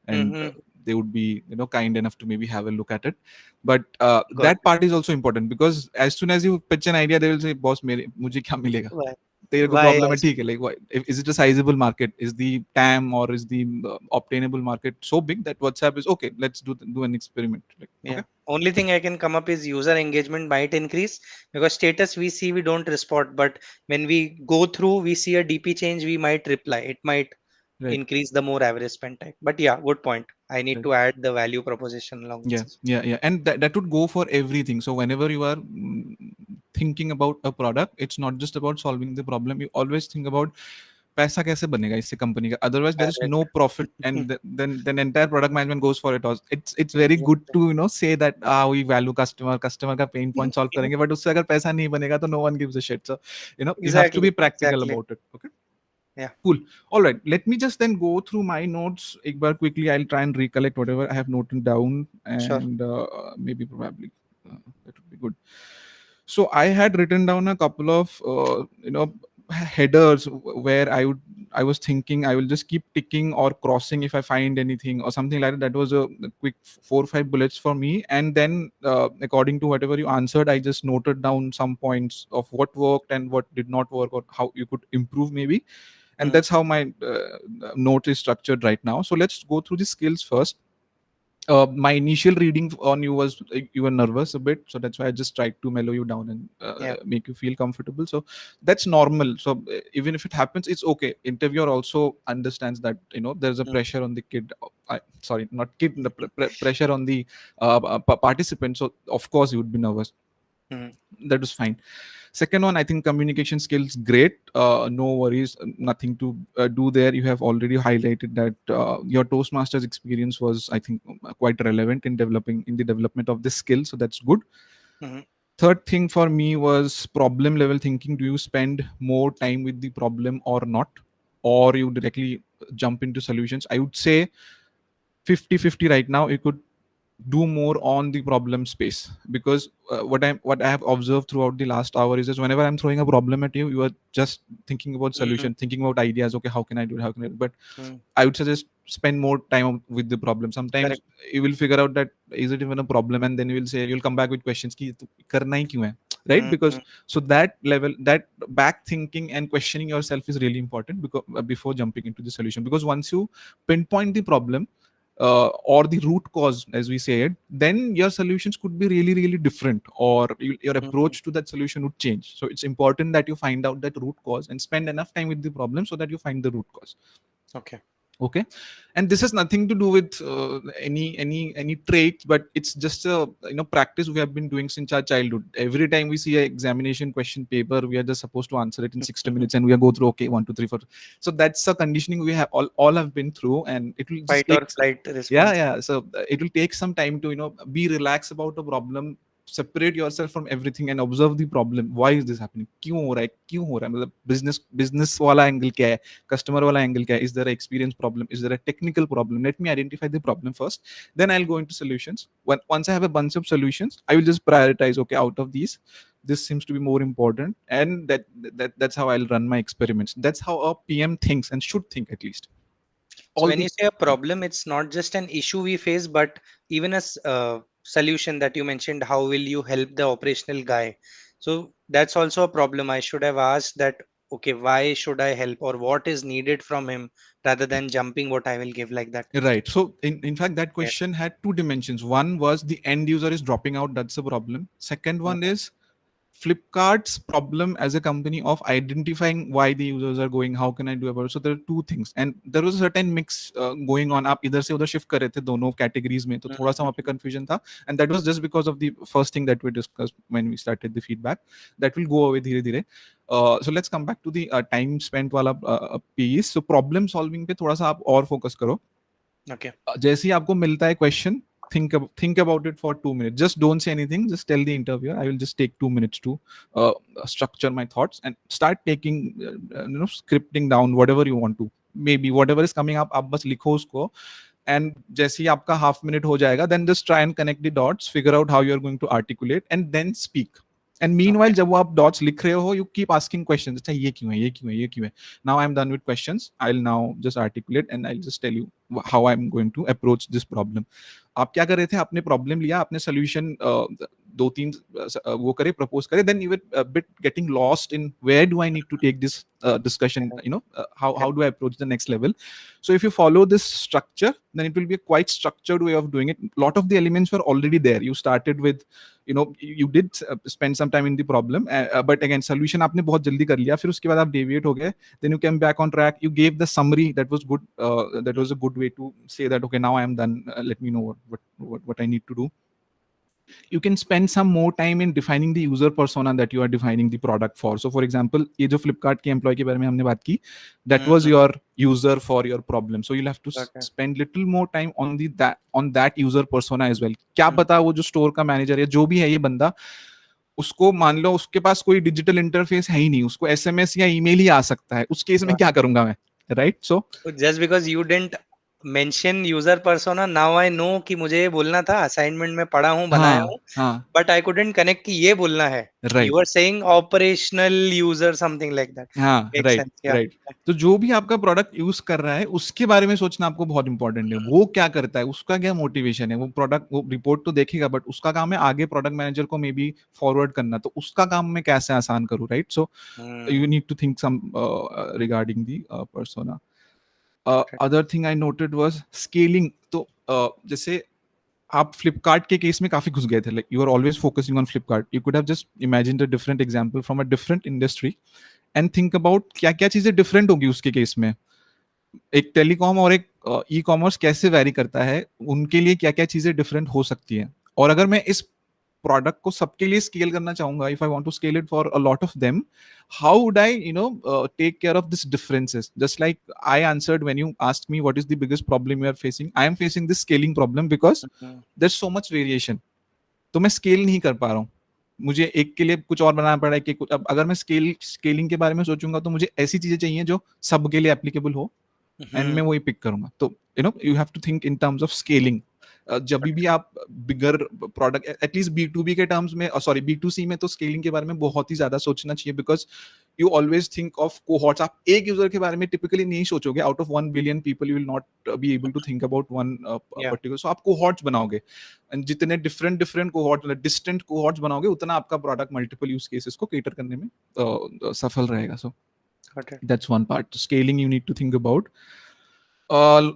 and mhm. they would be kind enough to maybe have a look at it. But Got that part is also important, because as soon as you pitch an idea, they will say, boss, mere mujhe kya milega, it. तेरे को Why? problem है, ठीक है, like what, is it a sizable market, is the TAM or is the obtainable market so big that WhatsApp is okay, let's do an experiment, like Yeah. okay. Only thing I can come up is user engagement might increase because status we see we don't respond, but when we go through we see a DP change, we might reply. It might Right. increase the more average spend time. But yeah, good point. I need Right. to add the value proposition along with Yeah, this. yeah, yeah, and that would go for everything. So whenever you are thinking about a product, it's not just about solving the problem. You always think about पैसा कैसे बनेगा इससे company का, otherwise there is no Correct. profit, and then entire product management goes for it also. It's very good Exactly. to say that we value customer का pain point solve करेंगे, but उससे अगर पैसा नहीं बनेगा तो no one gives a shit. So you have to Exactly. be practical Exactly. about it. Okay. Yeah. Cool. All right. Let me just then go through my notes. एक बार quickly, I'll try and recollect whatever I have noted down, Sure. and maybe probably that would be good. So I had written down a couple of headers where I was thinking I will just keep ticking or crossing if I find anything or something like that. That was a quick 4 or 5 bullets for me, and then according to whatever you answered, I just noted down some points of what worked and what did not work, or how you could improve maybe. and that's how my note is structured right now. So let's go through the skills first. My initial reading on you was you were nervous a bit, so that's why I just tried to mellow you down and Yeah. make you feel comfortable. So that's normal. So even if it happens, it's okay. Interviewer also understands that, you know, there's a pressure on the kid. Sorry, not kid. The pressure on the participant. So of course you would be nervous. That was fine. Second one, I think communication skills, great. No worries, nothing to do there. You have already highlighted that your Toastmasters experience was, I think, quite relevant in the development of this skill. So that's good. Third thing for me was problem level thinking. Do you spend more time with the problem or not? Or you directly jump into solutions? I would say 50-50 right now. You could do more on the problem space, because what I have observed throughout the last hour is just whenever I'm throwing a problem at you, you are just thinking about solution, thinking about ideas. Okay, how can I do it? How can I? But I would suggest spend more time with the problem. Sometimes Correct. you will figure out that is it even a problem, and then you will say, you'll come back with questions ki "Tu karna hi kyun hai?" Right? Because so that level, that back thinking and questioning yourself is really important, because before jumping into the solution, because once you pinpoint the problem, or the root cause, as we said, then your solutions could be really, really different, or your approach to that solution would change. So it's important that you find out that root cause and spend enough time with the problem so that you find the root cause. Okay, and this has nothing to do with any traits, but it's just a, you know, practice we have been doing since our childhood. Every time we see an examination question paper, we are just supposed to answer it in 60 minutes, and we are go through, okay, 1 2 3 4. So that's a conditioning we have all have been through, and it will just Fight or take, flight response. yeah. So it will take some time to, you know, be relaxed about a problem, separate yourself from everything and observe the problem. Why is this happening? क्यों हो रहा है? क्यों हो रहा है? मतलब business वाला angle क्या है? Customer वाला angle क्या है? Is there an experience problem? Is there a technical problem? Let me identify the problem first. Then I'll go into solutions. Once I have a bunch of solutions, I will just prioritize. Okay, out of these, this seems to be more important, and that's how I'll run my experiments. That's how a PM thinks and should think, at least. So when you say a problem, it's not just an issue we face, but even a solution that you mentioned. How will you help the operational guy? So that's also a problem. I should have asked that, okay, why should I help, or what is needed from him, rather than jumping what I will give like that. Right. So in fact, that Yeah. question had two dimensions. One was the end user is dropping out. That's a problem. Second one is Flipkart's problem as a company of identifying why the users are going. How can I do about it? So there are two things, and there was a certain mix going on. आप इधर से उधर shift कर रहे थे दोनों categories में, तो थोड़ा सा वहाँ पे confusion था, and that was just because of the first thing that we discussed when we started the feedback. That will go away धीरे धीरे. So let's come back to the time spent वाला piece. So problem solving पे थोड़ा सा आप और focus करो. Okay. जैसे ही आपको मिलता है question, think about it for 2 minutes. Just don't say anything. Just tell the interviewer, I will just take 2 minutes to structure my thoughts, and start taking scripting down whatever you want to. Maybe whatever is coming up, आप बस लिखो उसको, and जैसे ही आपका half minute हो जाएगा, then just try and connect the dots, figure out how you're going to articulate, and then speak. And meanwhile, जब वो आप dots लिख रहे हो, you keep asking questions. अच्छा ये क्यों है, ये क्यों है, ये क्यों है. Now I'm done with questions. I'll now just articulate, and I'll just tell you how I'm going to approach this problem. आप क्या कर रहे थे? आपने प्रॉब्लम लिया, आपने सोल्यूशन दो तीन वो करे, प्रपोज करे, then you were a bit getting lost in where do I need to take this discussion, how do I approach the next level. So if you follow this structure, then it will be a quite structured way of doing it. A lot of the elements were already there. You started with, you did spend some time in the problem, but again solution आपने बहुत जल्दी कर लिया, फिर उसके बाद आप deviate हो गए, then you came back on track, you gave the summary. That was good. That was a good way to say that, okay, now I am done, let me know what I need to do. You can spend some more time in defining the user persona that you are defining the product for. So for example, ये जो Flipkart के employee के बारे में हमने बात की, that was your user for your problem. So you'll have to spend little more time on that user persona as well. क्या पता वो जो store का manager है, जो भी है ये बंदा, उसको मान लो उसके पास कोई डिजिटल इंटरफेस है ही नहीं, उसको SMS या ईमेल ही आ सकता है, उस केस में क्या करूंगा मैं, right? So just because you didn't mention user persona, now I know कि मुझे ये बोलना था, असाइनमेंट में पढ़ा हूँ, बनाया हाँ हूँ, हाँ, बट आई कुडंट कनेक्ट कि ये बोलना है. Right, you are saying operational user something like that. हाँ, make right, sense. Yeah. Right. तो जो भी आपका प्रोडक्ट यूज कर रहा है उसके बारे में सोचना आपको बहुत इंपॉर्टेंट है. वो क्या करता है, उसका क्या मोटिवेशन है. वो प्रोडक्ट, वो रिपोर्ट तो देखेगा, बट उसका काम है आगे प्रोडक्ट मैनेजर को मे बी फॉरवर्ड करना. तो उसका काम मैं कैसे आसान करूँ, right. So you need to think some regarding the persona. Other thing I noted was scaling. तो जैसे आप फ्लिपकार्ट के केस में काफी घुस गए थे. Like you are always focusing on Flipkart. You could have just imagine a different example from a different industry and think about क्या क्या चीजें डिफरेंट होगी उसके केस में. एक टेलीकॉम और एक ई कॉमर्स कैसे वैरी करता है, उनके लिए क्या क्या चीजें डिफरेंट हो सकती हैं. और अगर मैं इस प्रोडक्ट को सबके लिए स्केल करना चाहूंगा, if I want to scale it for a lot of them, how would I take care of this differences. Just like I answered when you asked me what is the biggest problem you are facing, I am facing this scaling problem because there is so much variation. तो मैं scale नहीं कर पा रहा हूँ. मुझे एक के लिए कुछ और बनाना पड़ा है कि अब अगर मैं स्केलिंग के बारे में सोचूंगा तो मुझे ऐसी चीजें चाहिए जो सबके लिए एप्लीकेबल हो, एंड मैं वही पिक करूंगा. तो you have to think in terms of scaling. जब भी आप बिगर प्रोडक्ट, एटलीस्ट B2B के टर्म्स में, सॉरी B2C में, तो स्केलिंग के बारे में बहुत ही ज्यादा सोचना चाहिए. Because you always think of cohorts. आप एक यूजर के बारे में टिपिकली नहीं सोचोगे. Out of 1 billion people you will not be able to think about one या. पर्टिकुलर. सो आप कोहॉर्ट्स बनाओगे, एंड जितने different different cohort, distant cohorts बनाओगे, उतना आपका प्रोडक्ट मल्टीपल यूज केसेस को केटर करने में सफल रहेगा. सो Got it. that's one part. Scaling you need to think about. uh,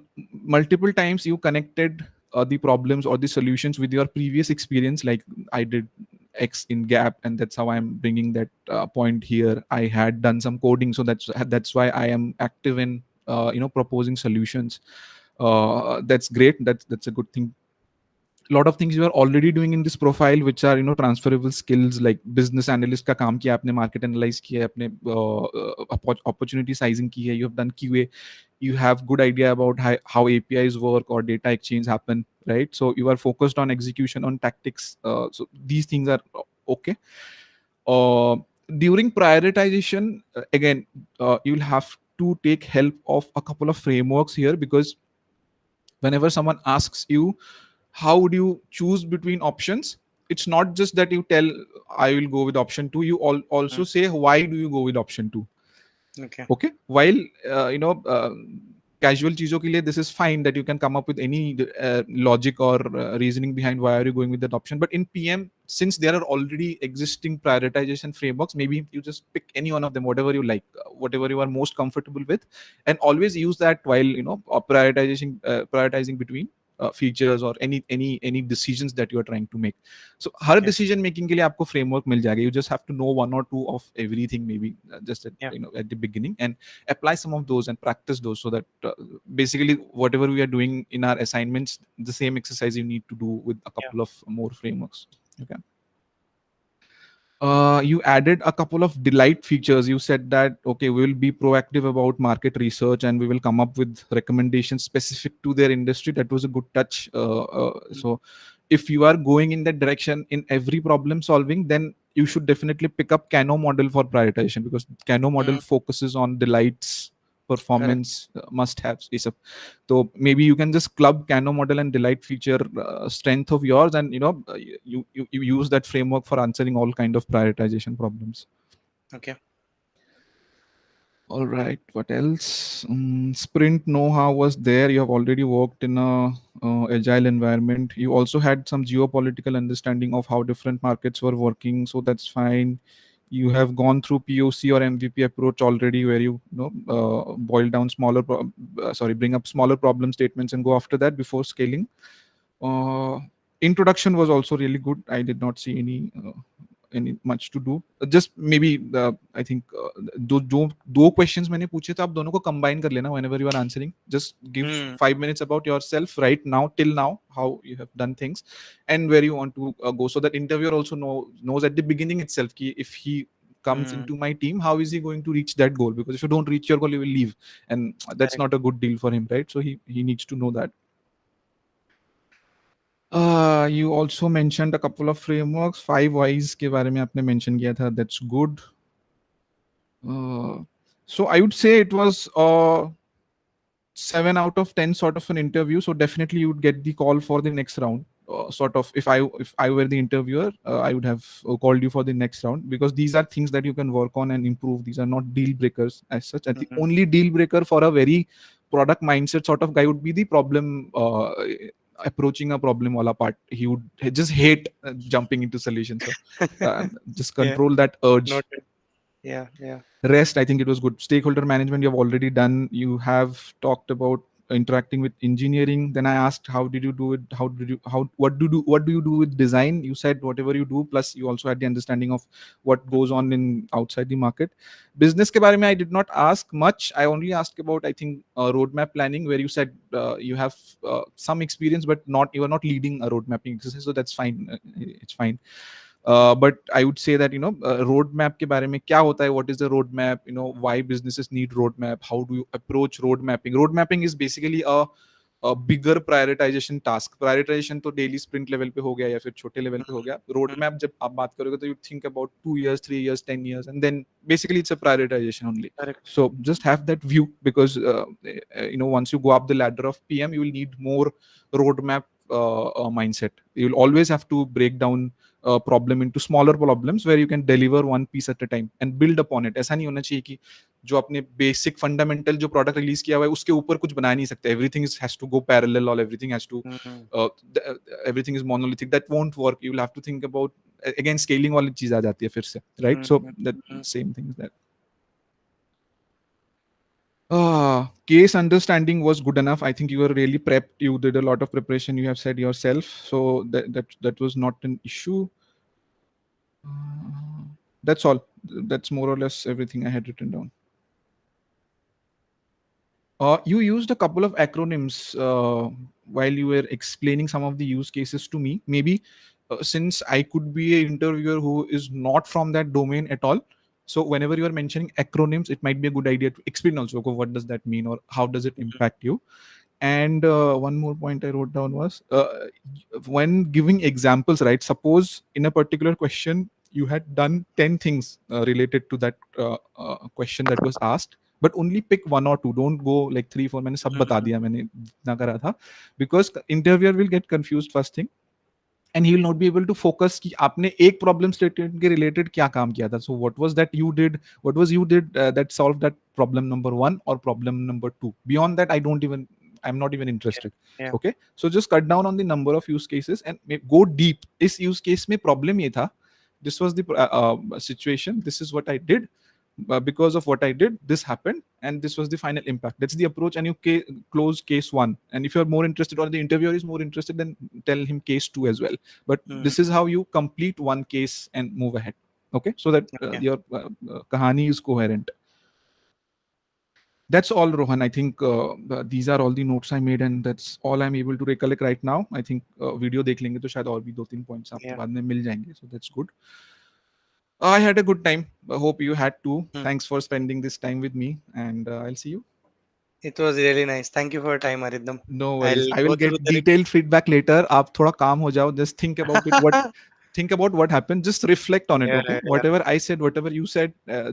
Multiple times you connected the problems or the solutions with your previous experience. Like I did X in Gap, and that's how I'm bringing that point here. I had done some coding, so that's why I am active in proposing solutions. That's great. That's a good thing. Lot of things you are already doing in this profile which are transferable skills. Like business analyst का काम किया आपने, market analyze किया है आपने, opportunity sizing की है, you have done QA, you have good idea about how APIs work or data exchange happen, right? So you are focused on execution, on tactics. So these things are okay. uh, During prioritization, again, you'll have to take help of a couple of frameworks here, because whenever someone asks you how would you choose between options, it's not just that you tell I will go with option 2. You also Mm. say why do you go with option 2. Okay. Okay, while casual चीजों के लिए this is fine, that you can come up with any logic or reasoning behind why are you going with that option. But in PM, since there are already existing prioritization frameworks, maybe you just pick any one of them, whatever you like, whatever you are most comfortable with, and always use that while prioritizing between features or any decisions that you are trying to make. So her Okay. decision making के लिए आपको framework मिल जाएगा. You just have to know one or two of everything, maybe just at, Yeah. at the beginning, and apply some of those and practice those, so that basically whatever we are doing in our assignments, the same exercise you need to do with a Yeah. couple of more frameworks. Okay. You added a couple of delight features. You said that okay, we will be proactive about market research and we will come up with recommendations specific to their industry. That was a good touch. So if you are going in that direction in every problem solving, then you should definitely pick up Kano model for prioritization, because Kano model Mm. focuses on delights, Correct. performance, must haves. So maybe you can just club Kano model and delight feature strength of yours, and you use that framework for answering all kind of prioritization problems. Okay. All right, what else? Sprint know-how was there. You have already worked in a agile environment. You also had some geopolitical understanding of how different markets were working, so that's fine. You have gone through POC or MVP approach already, where boil down bring up smaller problem statements and go after that before scaling. uh, Introduction was also really good. I did not see any much to do. Just maybe I think दो questions मैंने पूछे, तो आप दोनों को combine कर लेना whenever you are answering. Just give Mm. 5 minutes about yourself right now, till now, how you have done things, and where you want to go, so that interviewer also knows at the beginning itself कि if he comes Mm. into my team, how is he going to reach that goal? Because if you don't reach your goal, you will leave, and that's Correct. not a good deal for him, right? So he needs to know that. You also mentioned a couple of frameworks. 5 whys के बारे में आपने mention किया था. That's good. So I would say it was 7 out of 10 sort of an interview, so definitely you would get the call for the next round. Sort of, if I were the interviewer, I would have called you for the next round, because these are things that you can work on and improve. These are not deal breakers as such. And the Mhm. only deal breaker for a very product mindset sort of guy would be the problem, approaching a problem wala part. He would just hate jumping into solutions. So just Yeah, control that urge. noted. Yeah, yeah. Rest, I think it was good. Stakeholder management, you have already done. You have talked about interacting with engineering. Then I asked, how did you do it? How did you, how, what do you do with design? You said whatever you do, plus you also had the understanding of what goes on in outside the market. Business ke bare mein, I did not ask much. I only asked about, I think, roadmap planning, where you said you have some experience, but not, you are not leading a road mapping exercise. So that's fine. It's fine. But I would say that, roadmap ke bare mein kya hota hai, what is the roadmap, why businesses need roadmap, how do you approach road mapping. Road mapping is basically a bigger prioritization task. Prioritization तो daily sprint level पे हो गया या फिर छोटे level पे हो गया. Mhm. Roadmap जब आप बात करोगे तो you think about 2 years, 3 years, 10 years, and then basically it's a prioritization only. Correct. So just have that view, because once you go up the ladder of PM, you will need more roadmap mindset. You will always have to break down problem into smaller problems where you can deliver one piece at a time and build upon it. ऐसा नहीं होना चाहिए कि जो आपने basic fundamental जो product release किया हुआ है उसके ऊपर कुछ बना नहीं सकते. Everything has to go parallel, और everything has to, Mhm. Everything is monolithic. That won't work. You will have to think about, again scaling वाली चीज आ जाती है फिर से, right? So Mhm. That Mhm. Same thing that. Case understanding was good enough. I think you were really prepped. You did a lot of preparation, you have said yourself. So that was not an issue. That's all. That's more or less everything I had written down. You used a couple of acronyms while you were explaining some of the use cases to me. Maybe since I could be an interviewer who is not from that domain at all, so whenever you are mentioning acronyms, it might be a good idea to explain also, okay, what does that mean or how does it impact you. And one more point I wrote down was, when giving examples, right? Suppose in a particular question you had done 10 things related to that question that was asked, but only pick one or two. Don't go like 3 4. मैंने सब बता Mhm. दिया, मैंने जितना करा था, because interviewer will get confused first thing, and he will not be able to focus कि आपने एक problem statement के related क्या काम किया था. So what was that you did, what was you did that solved that problem number 1 or problem number 2. Beyond that, I'm not even Yeah. interested. Yeah. Okay, so just cut down on the number of use cases and go deep. इस use case में problem ये था, this was the situation, this is what I did, because of what I did, this happened, and this was the final impact. That's the approach, and you close case 1. And if you're more interested, or the interviewer is more interested, then tell him case 2 as well. But Mhm. this is how you complete one case and move ahead. Okay, so that Okay. your kahani is coherent. That's all, Rohan. I think these are all the notes I made, and that's all I'm able to recollect right now. I think video देख लेंगे तो शायद और भी 2-3 points आपको Yeah. बाद में मिल जाएंगे. So that's good. I had a good time. I hope you had too. Hmm. Thanks for spending this time with me, and I'll see you. It was really nice. Thank you for your time, Ariddam. No worries. I'll I will go through get the. detailed feedback later. आप थोड़ा calm हो जाओ. Just think about it. Think about what happened. Just reflect on it. Yeah, Okay. yeah. Whatever I said, whatever you said,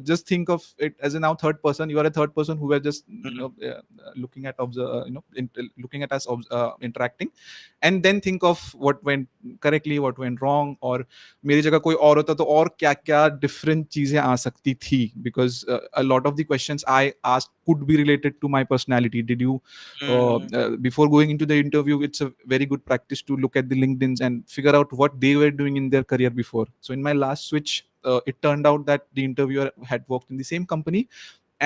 just think of it as a now third person. You are a third person who are just Mhm. looking at looking at us interacting, and then think of what went correctly, what went wrong, or मेरी जगह कोई और होता तो और क्या क्या different चीजें आ सकती थी, because a lot of the questions I asked could be related to my personality. Did you Mhm. before going into the interview, it's a very good practice to look at the LinkedIns and figure out what they were doing in their career before. So in my last switch, it turned out that the interviewer had worked in the same company,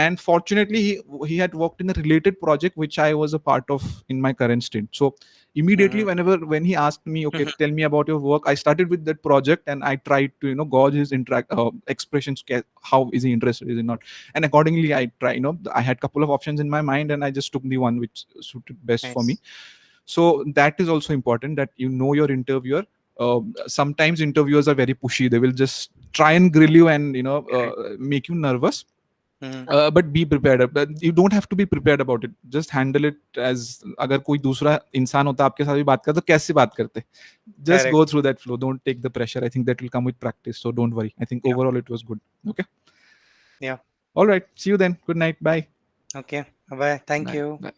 and fortunately he had worked in a related project which I was a part of in my current stint. So immediately Mhm. when he asked me, okay, Mhm. tell me about your work, I started with that project, and I tried to gauge his expressions. How is he interested, is he not? And accordingly I try, I had couple of options in my mind, and I just took the one which suited best for me. Nice. So that is also important, that your interviewer. Sometimes interviewers are very pushy. They will just try and grill you and Correct. make you nervous. Mhm. But be prepared. But you don't have to be prepared about it. Just handle it as अगर कोई दूसरा इंसान होता आपके साथ भी बात करता तो कैसे बात करते. Just Correct. go through that flow. Don't take the pressure. I think that will come with practice. So don't worry. I think Yeah. overall it was good. Okay. Yeah. All right. See you then. Good night. Bye. Okay. Bye. Thank Bye. you. Bye.